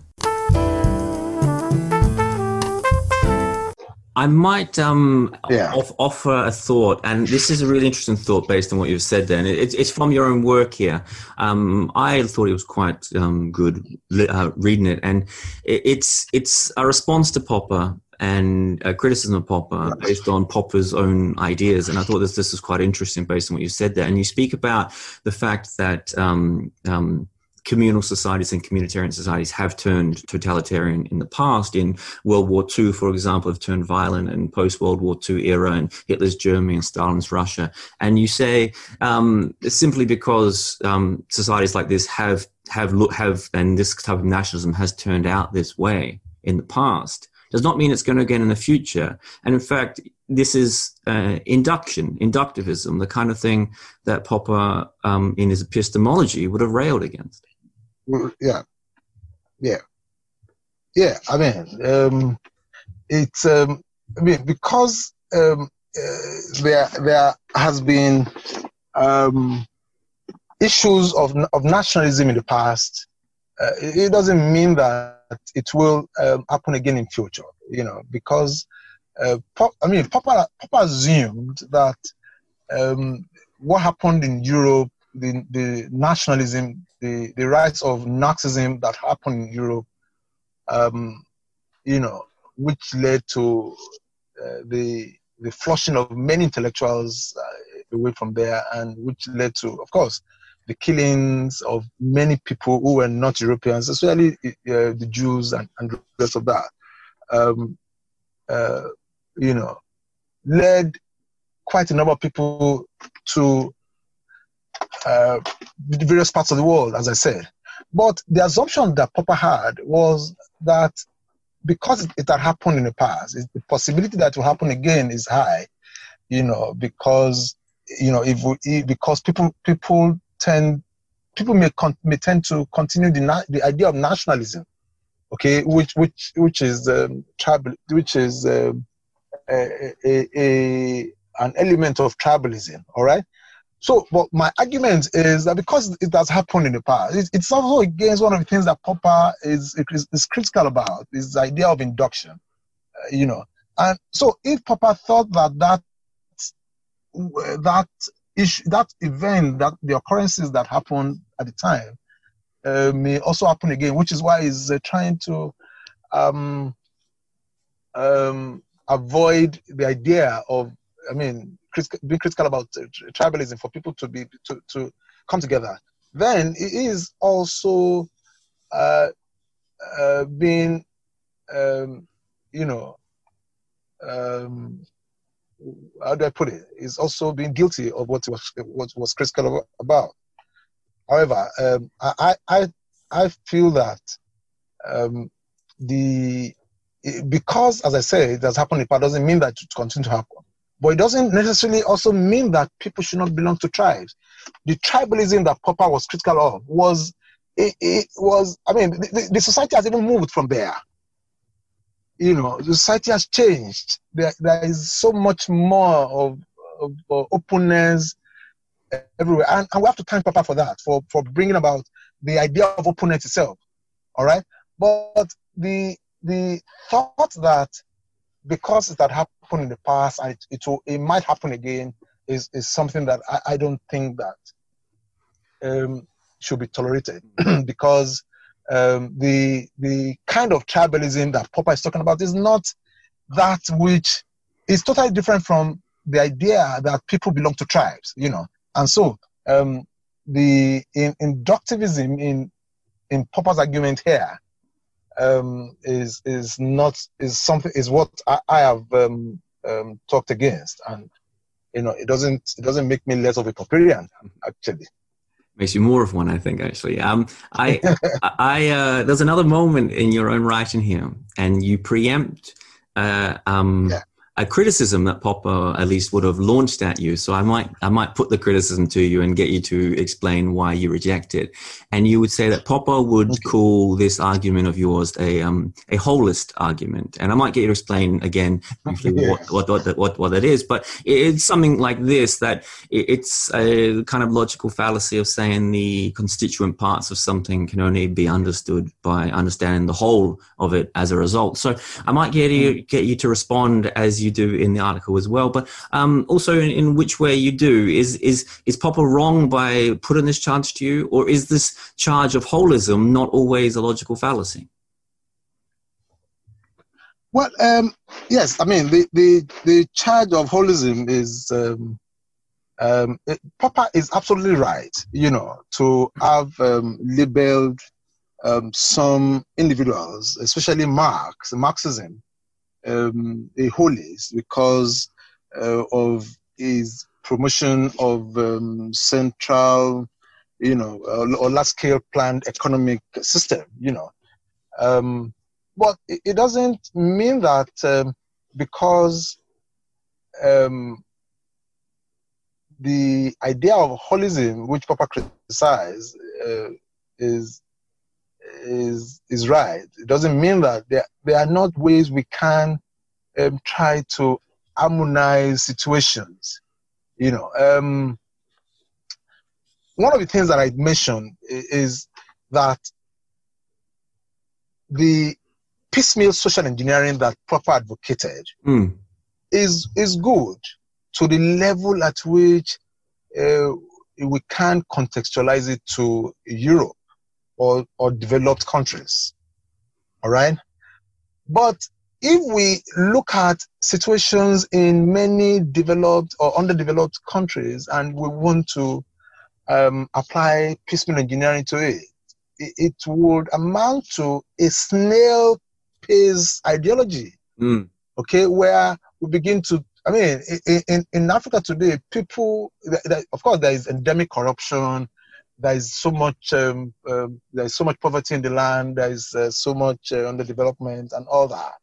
I might offer a thought, and this is a really interesting thought based on what you've said there. And it's from your own work here. I thought it was quite good reading it, and it's a response to Popper and a criticism of Popper based on Popper's own ideas. And I thought this is quite interesting based on what you said there. And you speak about the fact that communal societies and communitarian societies have turned totalitarian in the past. In World War II, for example, have turned violent, and post-World War II era in Hitler's Germany and Stalin's Russia. And you say simply because societies like this have and this type of nationalism has turned out this way in the past, does not mean it's going to again in the future. And in fact, this is inductivism, the kind of thing that Popper in his epistemology would have railed against. Yeah. I mean, it's because there has been issues of nationalism in the past. It doesn't mean that it will happen again in future. Because Popper assumed that what happened in Europe, the nationalism, the rise of Nazism that happened in Europe, which led to the flushing of many intellectuals away from there, and which led to, of course, the killings of many people who were not Europeans, especially the Jews and the rest of that, led quite a number of people to various parts of the world, as I said. But the assumption that Popper had was that because it had happened in the past, the possibility that it will happen again is high, because people may tend to continue the idea of nationalism, okay, which is tribal, which is an element of tribalism, all right. So, but my argument is that because it has happened in the past, it's also against one of the things that Popper is critical about, is the idea of induction, And so, if Popper thought that event, that the occurrences that happened at the time may also happen again, which is why he's trying to avoid the idea of, being critical about tribalism for people to come together. Then it is also being, how do I put it? Is also being guilty of what was critical about. However, I feel that because, as I say, it has happened in the past, doesn't mean that it will continue to happen. But it doesn't necessarily also mean that people should not belong to tribes. The tribalism that Popper was critical of was, the society has even moved from there. The society has changed. There is so much more of openness everywhere. And we have to thank Popper for that, for bringing about the idea of opponent itself. All right, but the thought that because it had happened in the past and it might happen again is something that I don't think that should be tolerated because the kind of tribalism that Popper is talking about is not that which is totally different from the idea that people belong to tribes, you know. And so the inductivism in Popper's argument here is what I have talked against, and you know, it doesn't make me less of a Popperian, actually. Makes you more of one, I think, actually. There's another moment in your own writing here, and you preempt a criticism that Popper at least would have launched at you. So I might put the criticism to you and get you to explain why you reject it. And you would say that Popper would call this argument of yours a holist argument. And I might get you to explain again briefly what that is. But it's something like this, that it's a kind of logical fallacy of saying the constituent parts of something can only be understood by understanding the whole of it as a result. So I might get you to respond as you do in the article as well, but also in which way you do. Is Popper wrong by putting this charge to you, or is this charge of holism not always a logical fallacy? Well, yes, I mean the charge of holism is Popper is absolutely right, you know, to have labeled some individuals, especially Marxism, a holist because of his promotion of central, you know, or large-scale planned economic system, you know. But it doesn't mean that because the idea of holism, which Popper criticized, is right. It doesn't mean that there are not ways we can try to harmonize situations. You know, one of the things that I mentioned is that the piecemeal social engineering that Popper advocated is good to the level at which we can contextualize it to Europe or developed countries. All right? But if we look at situations in many developed or underdeveloped countries and we want to apply piecemeal engineering to it, it would amount to a snail pace ideology, okay, where we begin to, I mean, in Africa today, people, of course, there is endemic corruption. There is so much poverty in the land. There is so much underdevelopment and all that.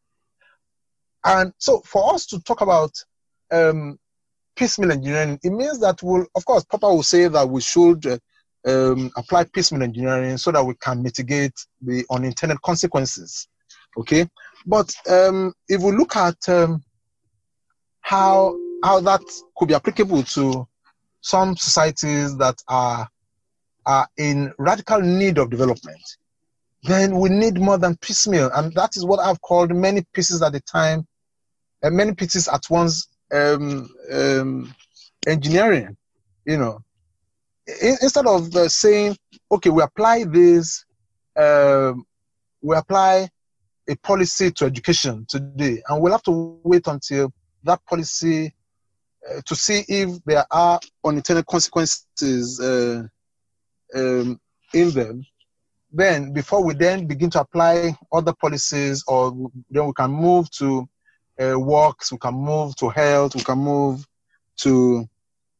And so, for us to talk about piecemeal engineering, it means that of course, Popper will say that we should apply piecemeal engineering so that we can mitigate the unintended consequences. Okay, but if we look at how that could be applicable to some societies that are in radical need of development, then we need more than piecemeal. And that is what I've called many pieces at a time, and many pieces at once engineering, you know. Instead of saying, okay, we apply this, we apply a policy to education today, and we'll have to wait until that policy to see if there are unintended consequences in them, then before we then begin to apply other policies, or then we can move to works, we can move to health, we can move to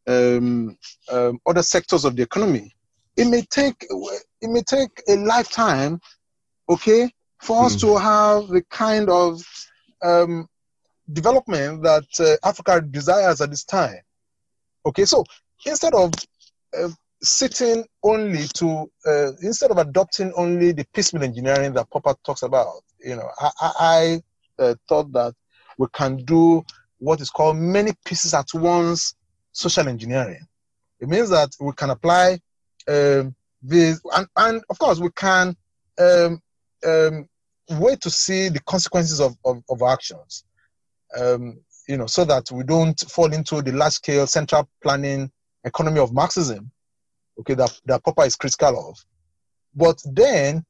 other sectors of the economy. It may take a lifetime, okay, for us to have the kind of development that Africa desires at this time. Okay, so instead of instead of adopting only the piecemeal engineering that Popper talks about, you know, I thought that we can do what is called many pieces at once social engineering. It means that we can apply the this, and of course we can wait to see the consequences of our actions, so that we don't fall into the large-scale central planning economy of Marxism, okay, that Popper is critical of. But then,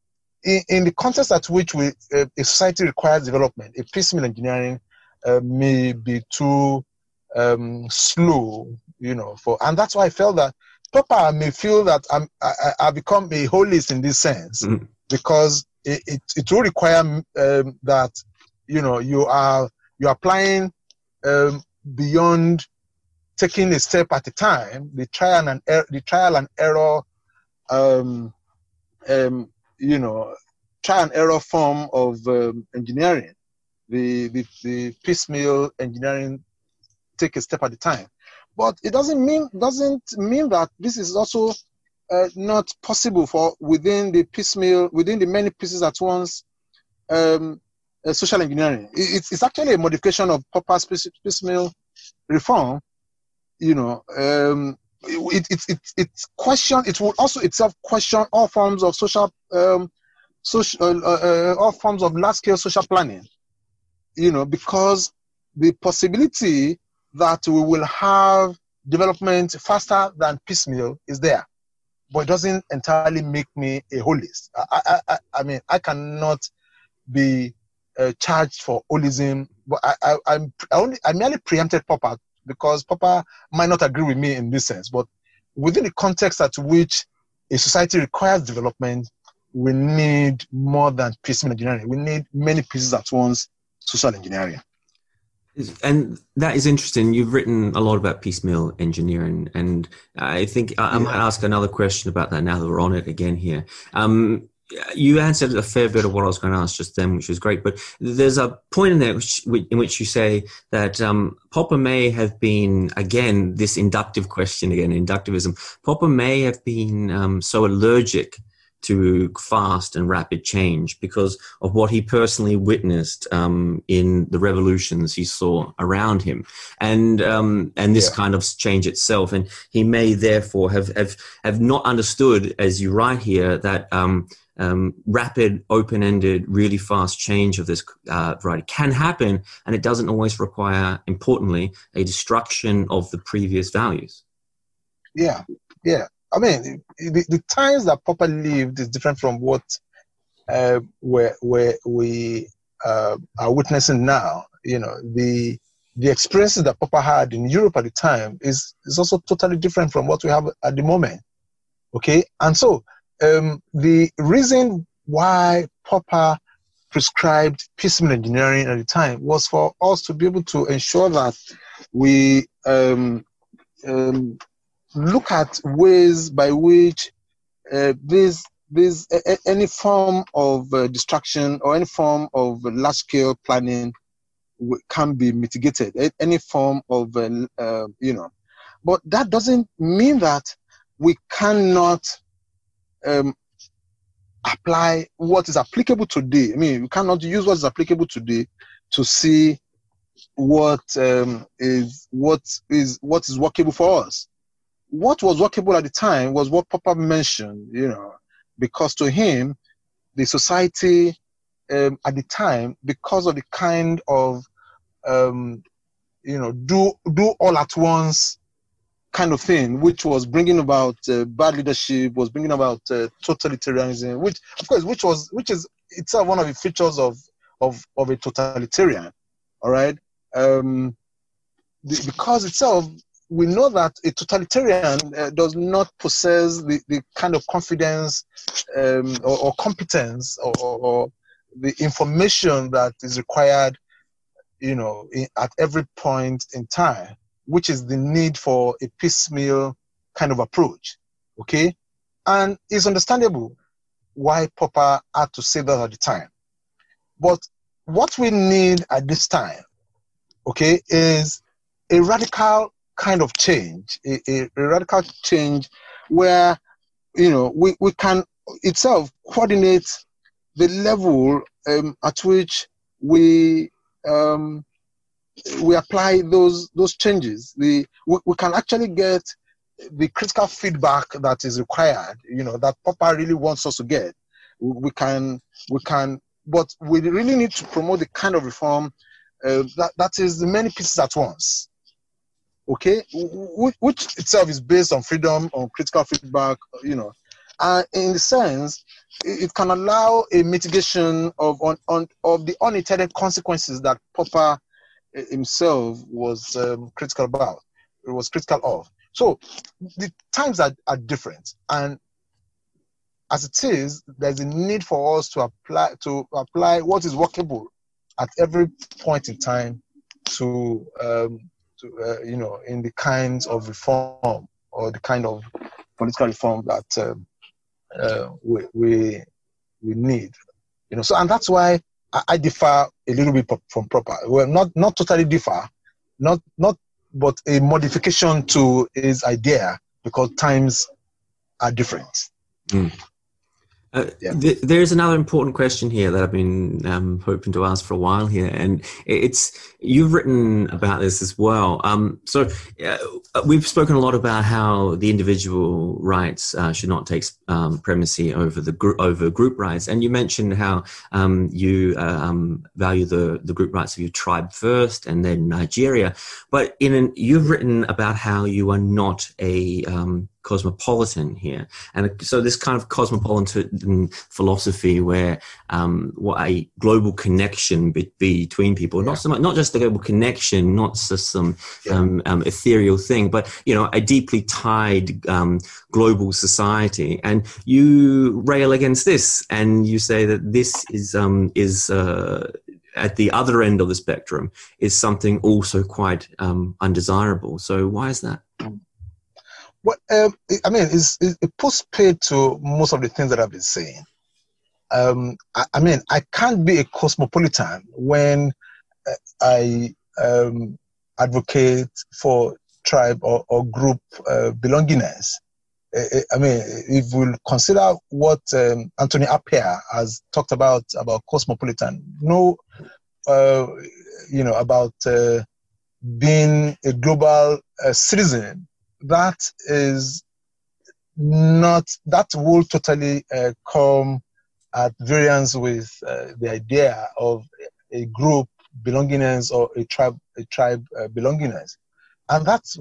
in the context at which a society requires development, a piecemeal engineering may be too slow, and that's why I felt that Popper may feel that I've become a holist in this sense, because it will require that you are applying beyond taking a step at a time, the trial and error, trial and error form of engineering, the piecemeal engineering, take a step at a time. But it doesn't mean that this is also not possible for within the many pieces at once social engineering. It's actually a modification of Popper's piecemeal reform. It will also itself question all forms of all forms of large-scale social planning. Because the possibility that we will have development faster than piecemeal is there, but it doesn't entirely make me a holist. I mean, I cannot be charged for holism, but I merely preempted Popper because Popper might not agree with me in this sense. But within the context at which a society requires development, we need more than piecemeal engineering. We need many pieces at once, social engineering. And that is interesting. You've written a lot about piecemeal engineering, and I think I might ask another question about that now that we're on it again here. You answered a fair bit of what I was going to ask just then, which was great. But there's a point in there in which you say that Popper may have been, again, this inductive question again, inductivism. Popper may have been so allergic to fast and rapid change because of what he personally witnessed in the revolutions he saw around him, and this kind of change itself. And he may therefore have not understood, as you write here, that rapid, open-ended, really fast change of this variety can happen, and it doesn't always require, importantly, a destruction of the previous values. Yeah. I mean, the times that Popper lived is different from what where we are witnessing now. The experiences that Popper had in Europe at the time is also totally different from what we have at the moment. Okay, and so the reason why Popper prescribed piecemeal engineering at the time was for us to be able to ensure that we look at ways by which any form of distraction or any form of large-scale planning can be mitigated. Any form of, but that doesn't mean that we cannot apply what is applicable today. I mean, we cannot use what is applicable today to see what is workable for us. What was workable at the time was what Popper mentioned, because to him, the society at the time, because of the kind of, do all at once kind of thing, which was bringing about bad leadership, was bringing about totalitarianism, which is itself one of the features of a totalitarian, all right? Because itself, we know that a totalitarian does not possess the kind of confidence or competence or the information that is required, at every point in time, which is the need for a piecemeal kind of approach, okay? And it's understandable why Popper had to say that at the time. But what we need at this time, okay, is a radical kind of change, a radical change where, we can itself coordinate the level at which we apply those changes. We can actually get the critical feedback that is required, that Popper really wants us to get. We can, but we really need to promote the kind of reform that is the many pieces at once. Okay, which itself is based on freedom, on critical feedback, and in the sense, it can allow a mitigation of the unintended consequences that Popper himself was critical about. It was critical of. So the times are different, and as it is, there's a need for us to apply what is workable at every point in time to in the kinds of reform or the kind of political reform that we need. So, and that's why I differ a little bit from Popper. Well, not totally differ, but a modification to his idea, because times are different. There's another important question here that I've been hoping to ask for a while here, and you've written about this as well. So we've spoken a lot about how the individual rights should not take primacy over group rights, and you mentioned how you value the group rights of your tribe first, and then Nigeria. But you've written about how you are not a cosmopolitan here, and so this kind of cosmopolitan philosophy where what a global connection between people, not just a global connection, not just some ethereal thing, but a deeply tied global society. And you rail against this, and you say that this is at the other end of the spectrum is something also quite undesirable. So why is that? Well, it puts paid to most of the things that I've been saying. I can't be a cosmopolitan when I advocate for tribe or group belongingness. If we'll consider what Anthony Appiah has talked about cosmopolitan, about being a global citizen, that will totally come at variance with the idea of a group belongingness or a tribe belongingness, and that's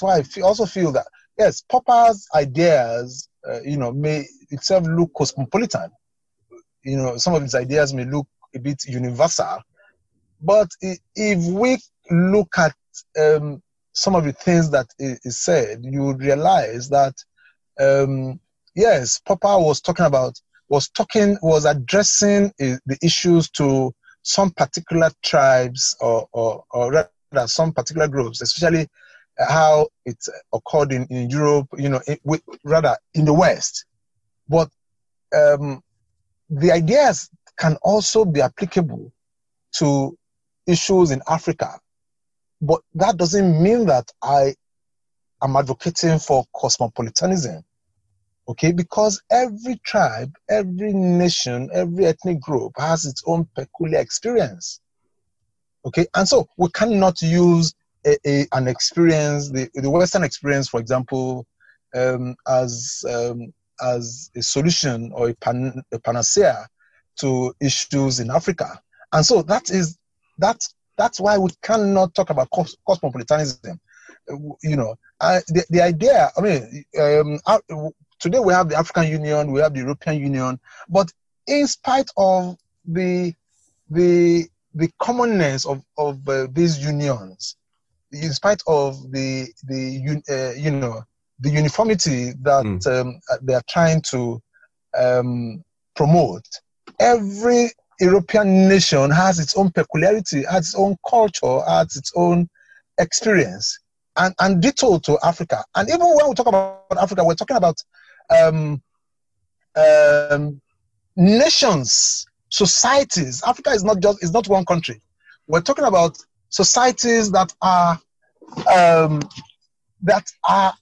why I also feel that yes, Popper's ideas may itself look cosmopolitan. Some of his ideas may look a bit universal, but if we look at some of the things that is said, you would realize that yes, Popper was addressing the issues to some particular tribes or rather some particular groups, especially how it occurred in Europe, rather in the West. But the ideas can also be applicable to issues in Africa. But that doesn't mean that I am advocating for cosmopolitanism, okay? Because every tribe, every nation, every ethnic group has its own peculiar experience, okay? And so we cannot use an experience, the Western experience, for example, as a solution or a panacea to issues in Africa. And so that's why we cannot talk about cosmopolitanism. The idea, today we have the African Union, we have the European Union, but in spite of the commonness of these unions, in spite of the uniformity that they are trying to promote, every European nation has its own peculiarity, has its own culture, has its own experience, and ditto to Africa. And even when we talk about Africa, we're talking about nations, societies. Africa is not one country. We're talking about societies that are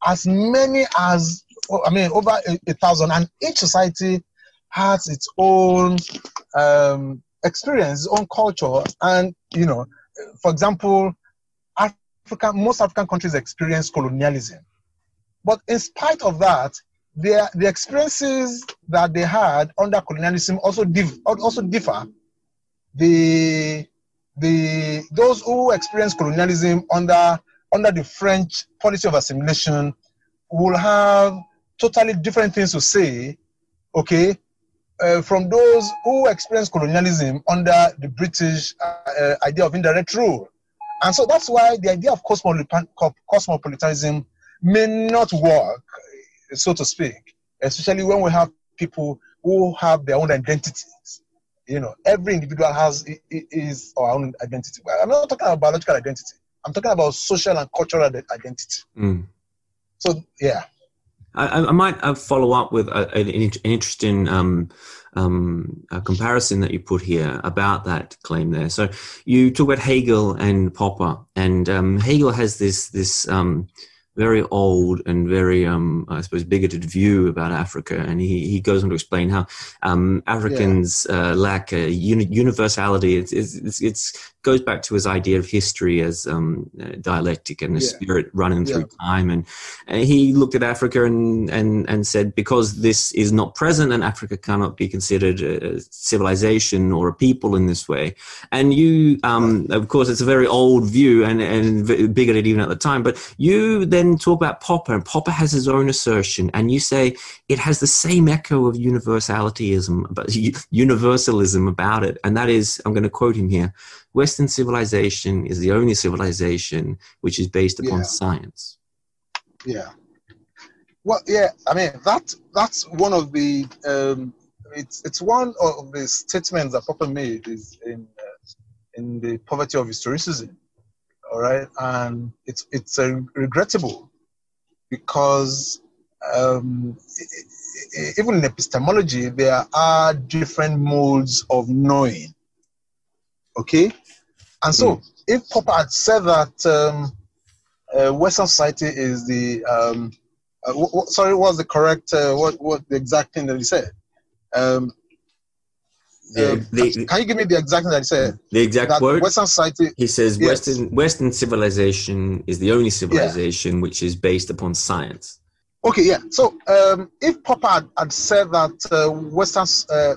as many as over 1,000, and each society has its own experience, its own culture. And for example, most African countries experience colonialism. But in spite of that, the experiences that they had under colonialism also differ. Those who experienced colonialism under the French policy of assimilation will have totally different things to say, okay, from those who experienced colonialism under the British idea of indirect rule. And so that's why the idea of cosmopolitanism may not work, so to speak, especially when we have people who have their own identities. You know, every individual has his or her own identity. I'm not talking about biological identity. I'm talking about social and cultural identity. Mm. So, yeah. I might follow up with an interesting comparison that you put here about that claim there. So you talk about Hegel and Popper, and Hegel has this very old and very, I suppose, bigoted view about Africa. And he goes on to explain how Africans lack a universality. It goes back to his idea of history as dialectic and the spirit running through time. And he looked at Africa and said, because this is not present and Africa cannot be considered a civilization or a people in this way. And you, of course, it's a very old view and bigoted even at the time, but you then talk about Popper, and Popper has his own assertion, and you say it has the same echo of universalism about it, and that is, I'm going to quote him here, Western civilization is the only civilization which is based upon science. Yeah. Well, yeah, I mean, that's one of the, it's one of the statements that Popper made is in the Poverty of Historicism. All right, and it's regrettable because even in epistemology there are different modes of knowing. Okay, and so if Popper had said that Western society is the sorry, what was the correct what the exact thing that he said? Can you give me the exact thing that he said? The exact word? Western society. He says Western civilization is the only civilization which is based upon science. Okay, yeah. So if Popper had said that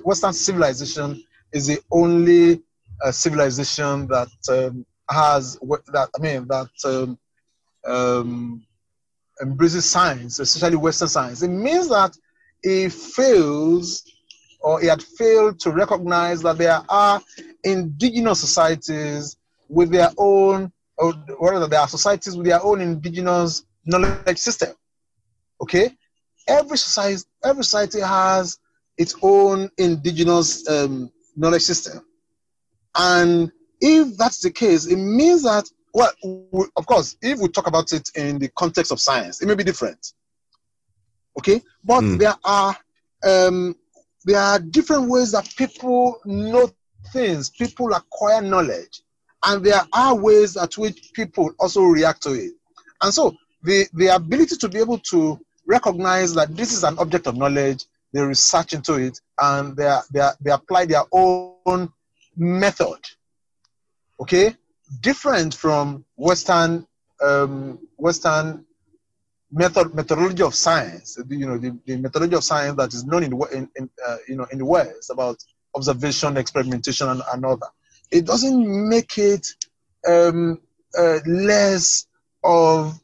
Western civilization is the only civilization that embraces science, especially Western science, it means that it fails, or it had failed to recognize that there are indigenous societies with their own, or rather there are societies with their own indigenous knowledge system. Okay? Every society has its own indigenous knowledge system. And if that's the case, it means that, well, of course, if we talk about it in the context of science, it may be different. Okay? But there are different ways that people know things, people acquire knowledge, and there are ways at which people also react to it. And so the ability to be able to recognize that this is an object of knowledge, they research into it, and they apply their own method, different from Western methodology of science, the methodology of science that is known in the West about observation, experimentation, and all that. It doesn't make it less of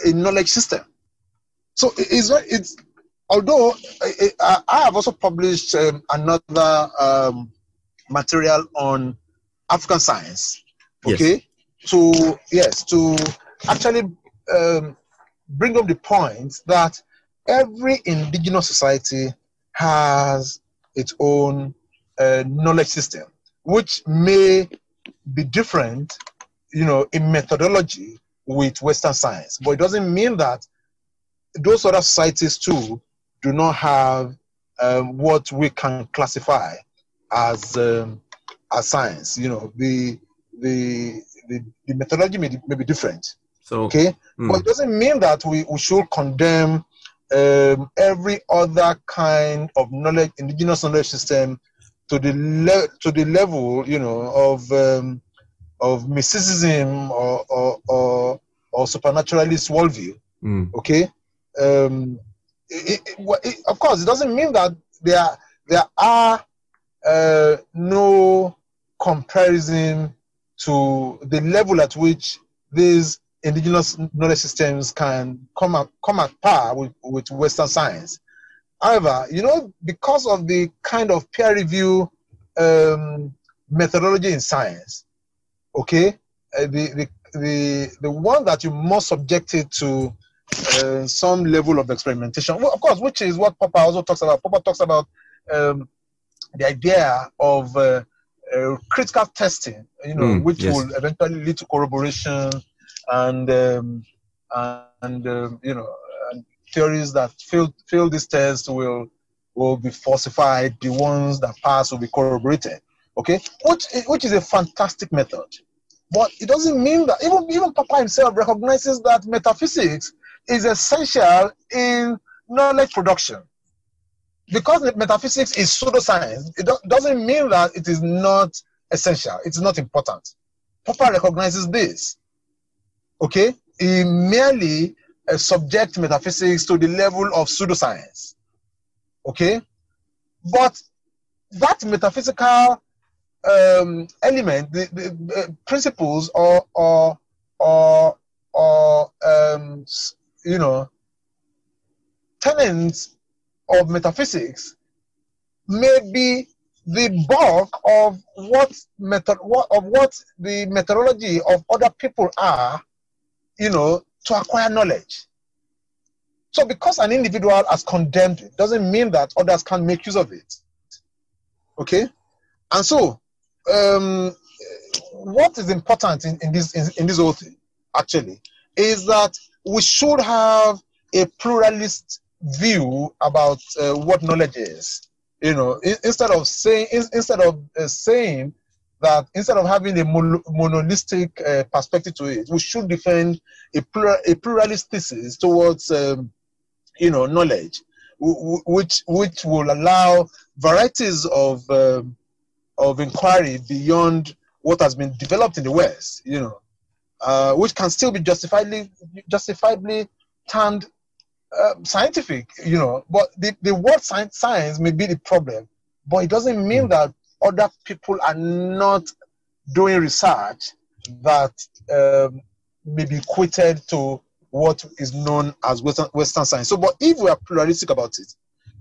a knowledge system. So although I have also published another material on African science, to actually bring up the point that every indigenous society has its own knowledge system, which may be different, in methodology with Western science. But it doesn't mean that those other societies too do not have what we can classify as science. The methodology may be different. So, but it doesn't mean that we should condemn every other kind of knowledge, indigenous knowledge system, to the level, of mysticism or supernaturalist worldview. of course, it doesn't mean that there are no comparison to the level at which these indigenous knowledge systems can come at par with Western science. However, because of the kind of peer review methodology in science, okay, the one that you must subject it to some level of experimentation, well, of course, which is what Popper also talks about. Popper talks about the idea of critical testing, which will eventually lead to corroboration and theories that fail this test will be falsified. The ones that pass will be corroborated. Okay, which is a fantastic method, but it doesn't mean that even Popper himself recognizes that metaphysics is essential in knowledge production. Because metaphysics is pseudoscience, it doesn't mean that it is not essential. It's not important. Popper recognizes this. Okay, he merely subjects metaphysics to the level of pseudoscience. Okay, but that metaphysical element, the principles or tenets of metaphysics may be the bulk of what the methodology of other people are, to acquire knowledge. So because an individual has condemned it doesn't mean that others can't make use of it. Okay? And so what is important in this whole thing actually is that we should have a pluralist view about what knowledge is. Instead of saying that, instead of having a monolistic perspective to it, we should defend a pluralist thesis towards knowledge, which will allow varieties of inquiry beyond what has been developed in the West, which can still be justifiably termed scientific, but the word science may be the problem, but it doesn't mean that other people are not doing research that may be equated to what is known as Western science. So, but if we are pluralistic about it,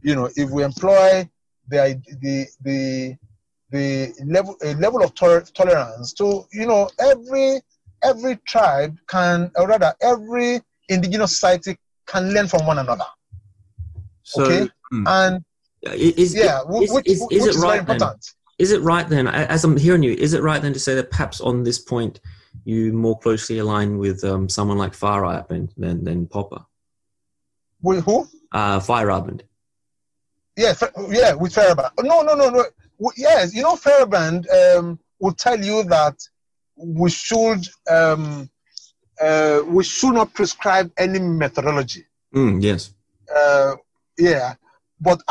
if we employ the level of tolerance to, every tribe can, or rather, every indigenous society can learn from one another. So, okay, and which is very important. Is it right then, as I'm hearing you, is it right then to say that perhaps on this point you more closely align with someone like Feyerabend than Popper? With who? Feyerabend. Yeah, with Feyerabend. No. Yes, Feyerabend will tell you that we should not prescribe any methodology. Yes. Yeah, but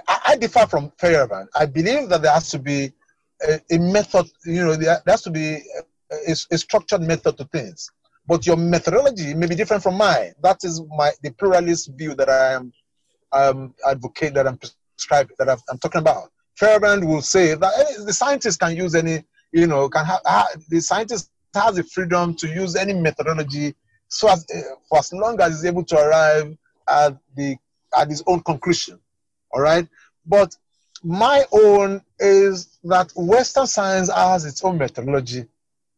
I differ from Feyerabend. I believe that there has to be a method. There has to be a structured method to things. But your methodology may be different from mine. That is the pluralist view that I am advocate, that I'm prescribing, that I'm talking about. Feyerabend will say that the scientist can use any, the scientist has the freedom to use any methodology, so for as long as he's able to arrive at his own conclusion. All right, but my own is that Western science has its own methodology.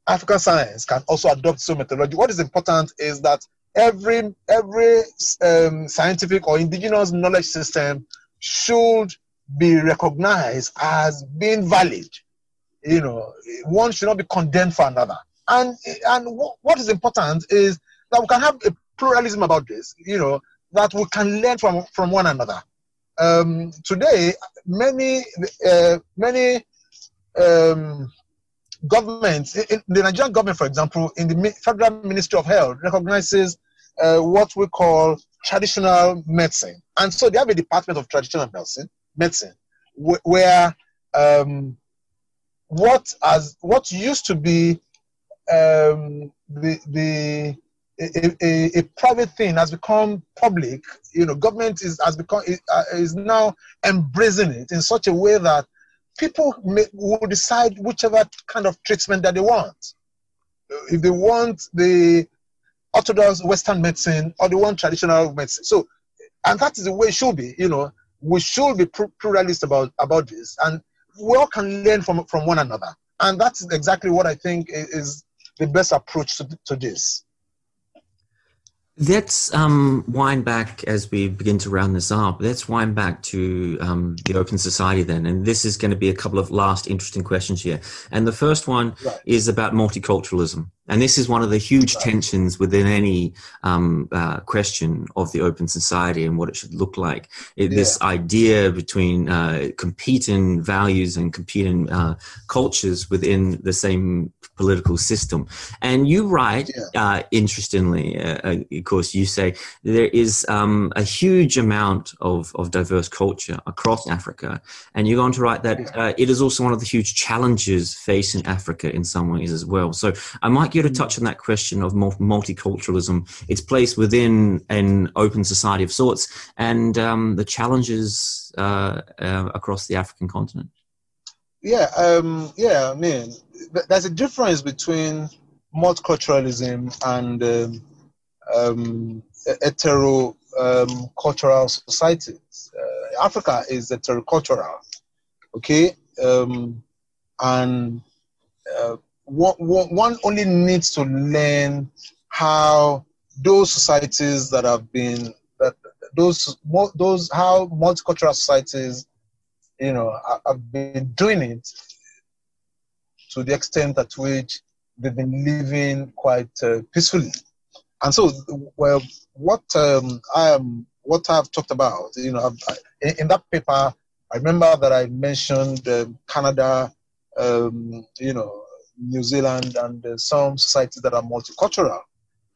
African science can also adopt its own methodology. What is important is that every scientific or indigenous knowledge system should be recognized as being valid. One should not be condemned for another. And what is important is that we can have a pluralism about this. That we can learn from one another. Today, many governments, the Nigerian government, for example, in the Federal Ministry of Health, recognizes what we call traditional medicine, and so they have a department of traditional medicine, where what used to be the a private thing has become public, government is now embracing it in such a way that people will decide whichever kind of treatment that they want. If they want the orthodox Western medicine or they want traditional medicine. So, and that is the way it should be. We should be pluralist about this, and we all can learn from one another. And that's exactly what I think is the best approach to this. Let's wind back as we begin to round this up. Let's wind back to the open society then. And this is going to be a couple of last interesting questions here. And the first one is about multiculturalism. And this is one of the huge tensions within any question of the open society and what it should look like. This idea between competing values and competing cultures within the same political system. And you write, interestingly, of course, you say there is a huge amount of diverse culture across Africa. And you go on to write that it is also one of the huge challenges facing Africa in some ways as well. So I might get to touch on that question of multiculturalism, its place within an open society of sorts, and the challenges across the African continent. I mean, there's a difference between multiculturalism and heterocultural societies. Africa is heterocultural, okay? And one only needs to learn how those societies that have been how multicultural societies have been doing it to the extent at which they've been living quite peacefully. And so, well, what I've talked about, in that paper, I remember that I mentioned Canada, New Zealand, and some societies that are multicultural.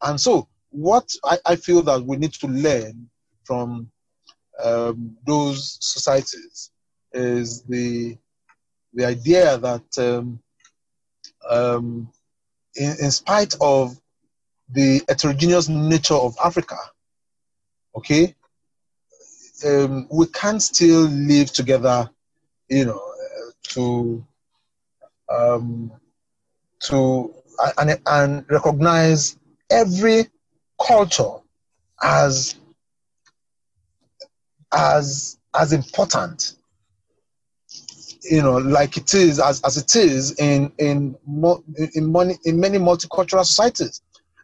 And so what I feel that we need to learn from those societies is the idea that in spite of the heterogeneous nature of Africa, okay, we can still live together, and recognize every culture as important, like it is as it is in many multicultural societies.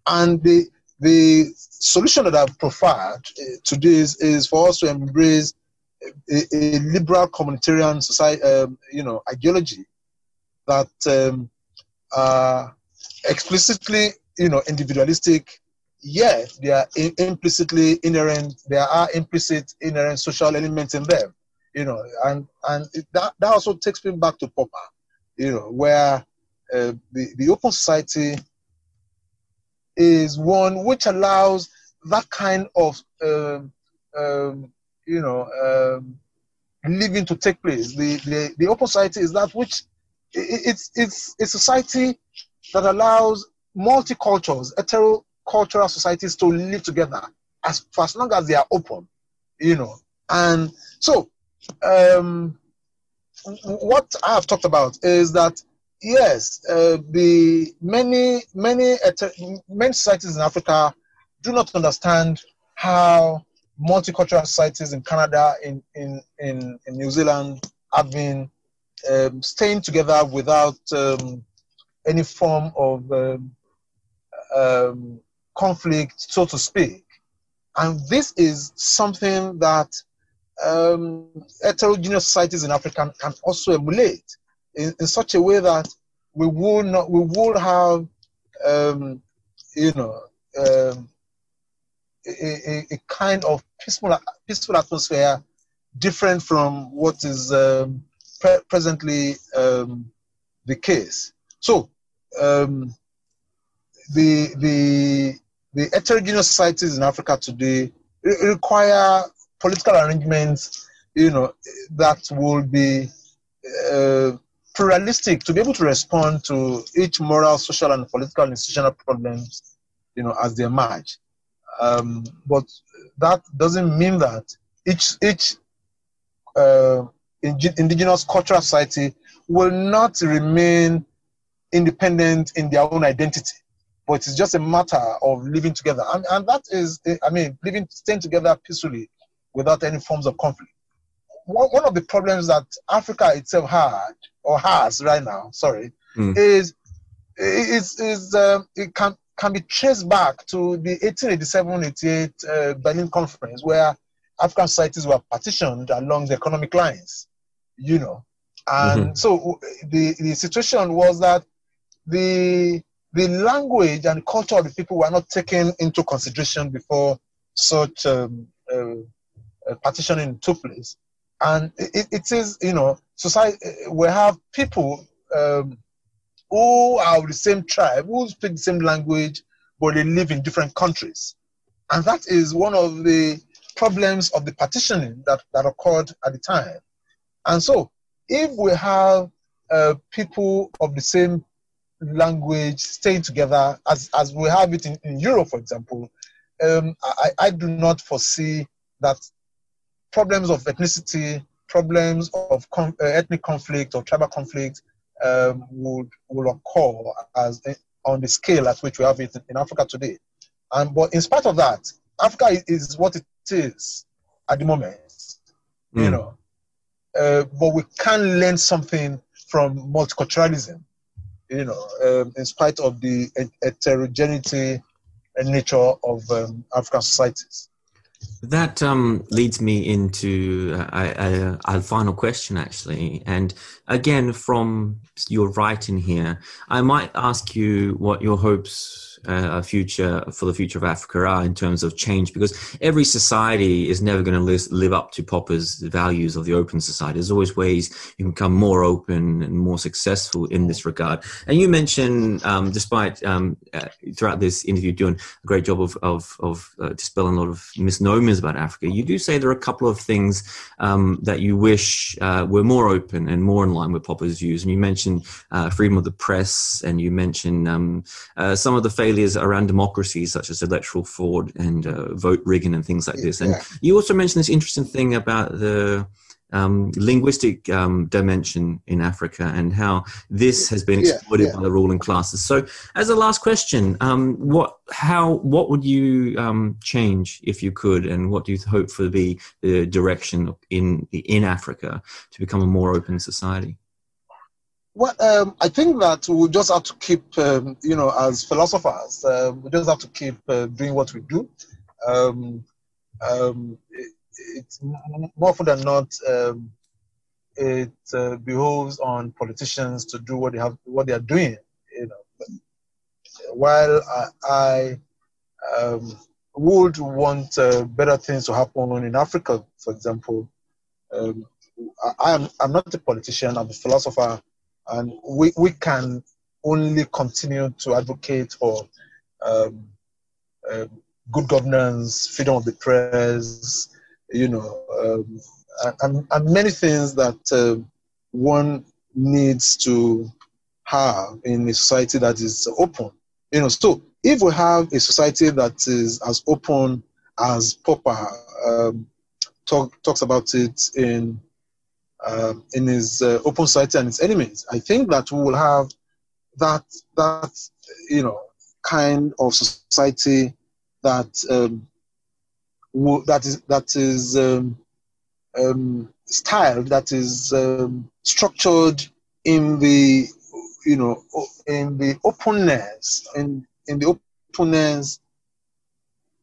And the solution that I've profiled to this is for us to embrace a liberal communitarian society, ideology that explicitly, individualistic, yet they are implicitly inherent. There are implicit inherent social elements in them, and that also takes me back to Popper, where the open society is one which allows that kind of living to take place. The open society is that which it's a society that allows multicultures, heterocultural societies to live together for as long as they are open, And so what I have talked about is that yes, the many societies in Africa do not understand how multicultural societies in Canada, in New Zealand, have been staying together without any form of conflict, so to speak. And this is something that heterogeneous societies in Africa can also emulate in such a way that we will have a kind of peaceful atmosphere different from what is presently the case. So the heterogeneous societies in Africa today require political arrangements, that will be pluralistic to be able to respond to each moral, social, and political institutional problems, as they emerge. But that doesn't mean that each indigenous cultural society will not remain independent in their own identity, but it's just a matter of living together, and that is, staying together peacefully without any forms of conflict. One of the problems that Africa itself has right now, is it can be traced back to the 1887-88 Berlin Conference, where African societies were partitioned along the economic lines, and so the situation was that the language and culture of the people were not taken into consideration before such partitioning took place. And it is, society, we have people who are of the same tribe, who speak the same language, but they live in different countries. And that is one of the problems of the partitioning that occurred at the time. And so, if we have people of the same language staying together, as we have it in Europe, for example, I do not foresee that problems of ethnicity, problems of ethnic conflict or tribal conflict will occur on the scale at which we have it in Africa today. But in spite of that, Africa is what it is at the moment, but we can learn something from multiculturalism, in spite of the heterogeneity and nature of African societies. That leads me into a final question, actually. And again, from your writing here, I might ask you what your hopes for the future of Africa are in terms of change, because every society is never going to live up to Popper's values of the open society. There's always ways you can become more open and more successful in this regard. And you mentioned, despite throughout this interview doing a great job of dispelling a lot of misnomers about Africa, you do say there are a couple of things that you wish were more open and more in line with Popper's views. And you mentioned freedom of the press, and you mentioned some of the failures around democracy, such as electoral fraud and vote rigging and things like this. And you also mentioned this interesting thing about the linguistic dimension in Africa and how this has been exploited by the ruling classes. So, as a last question, what would you change if you could, and what do you hope for the direction in Africa to become a more open society? Well, I think that we just have to keep, as philosophers, we just have to keep doing what we do. It's more often than not, it behoves on politicians to do what they are doing. While I would want better things to happen in Africa, for example. I'm not a politician. I'm a philosopher. And we can only continue to advocate for good governance, freedom of the press, and many things that one needs to have in a society that is open. So if we have a society that is as open as Popper talks about it in his Open Society and Its Enemies, I think that we will have that kind of society that is styled, that is structured in the openness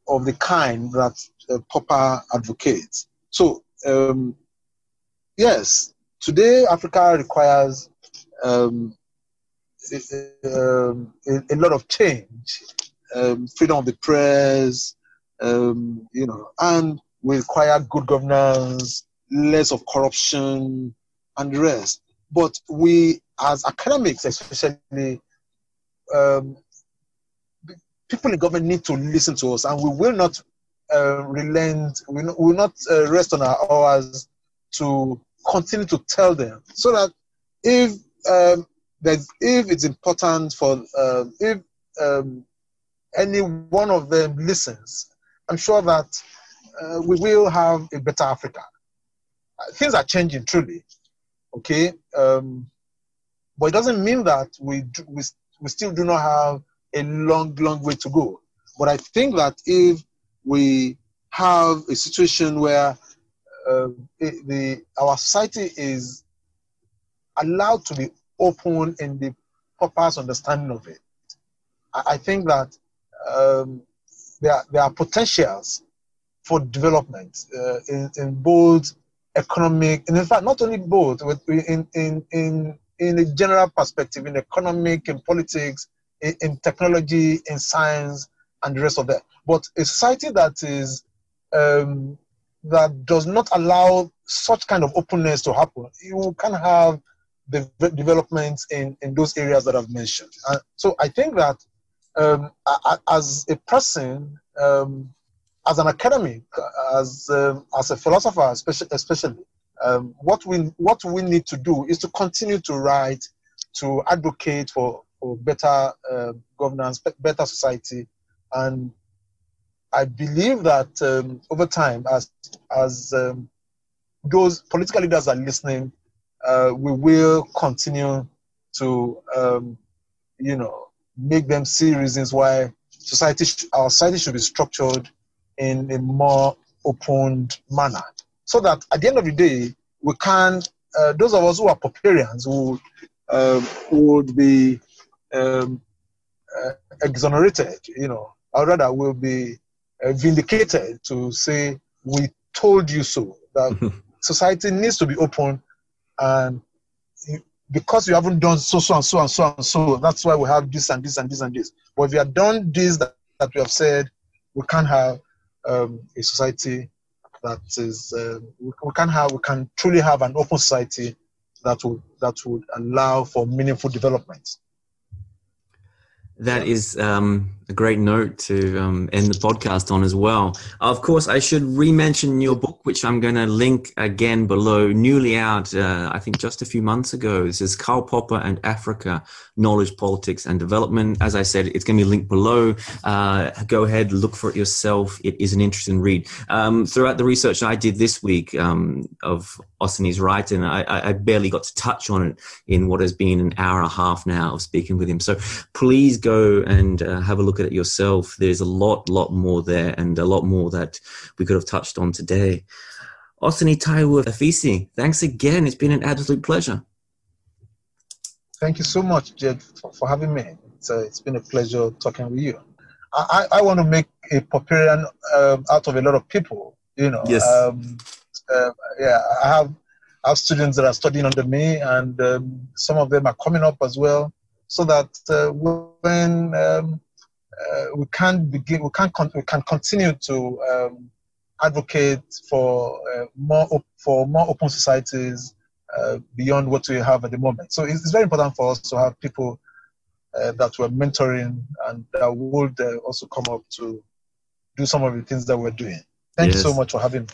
of the kind that Popper advocates. So yes, today Africa requires a lot of change, freedom of the press, and we require good governance, less of corruption, and the rest. But we, as academics especially, people in government need to listen to us, and we will not relent, we will not rest on our oars to continue to tell them, so that if it's important for if any one of them listens, I'm sure that we will have a better Africa. Things are changing truly, okay? But it doesn't mean that we still do not have a long way to go. But I think that if we have a situation where our society is allowed to be open in the Popper's understanding of it, I think that there are potentials for development in both economic, and in fact, not only both, but in a general perspective, in economic, in politics, in technology, in science, and the rest of that. But a society that is that does not allow such kind of openness to happen, you can have the developments in those areas that I've mentioned. So I think that as a person, as an academic, as a philosopher, especially, what we need to do is to continue to write, to advocate for better governance, better society, and I believe that over time, as those political leaders are listening, we will continue to, make them see reasons why our society should be structured in a more opened manner, so that at the end of the day, we can, those of us who are Popperians would be exonerated, or rather will be vindicated to say, we told you so, that society needs to be open, and because you haven't done so and so and so and so, that's why we have this and this and this and this. But if you have done this that we have said, we can have a society that is we can truly have an open society that would allow for meaningful development. That is a great note to end the podcast on as well. Of course, I should re-mention your book, which I'm going to link again below, newly out, I think just a few months ago. This is Karl Popper and Africa, Knowledge, Politics and Development. As I said, it's going to be linked below. Go ahead, look for it yourself. It is an interesting read. Throughout the research I did this week of Oseni's writing, I barely got to touch on it in what has been an hour and a half now of speaking with him. So please go and have a look at it yourself. There's a lot more there, and a lot more that we could have touched on today. Oseni Taiwo Afisi, thanks again. It's been an absolute pleasure. Thank you so much, Jed, for having me. It's been a pleasure talking with you. I want to make a Popperian out of a lot of people. Yes. I have students that are studying under me, and some of them are coming up as well. So that when we can continue to advocate for more open societies beyond what we have at the moment. So it's very important for us to have people that we're mentoring and that would also come up to do some of the things that we're doing. Thank you so much for having me.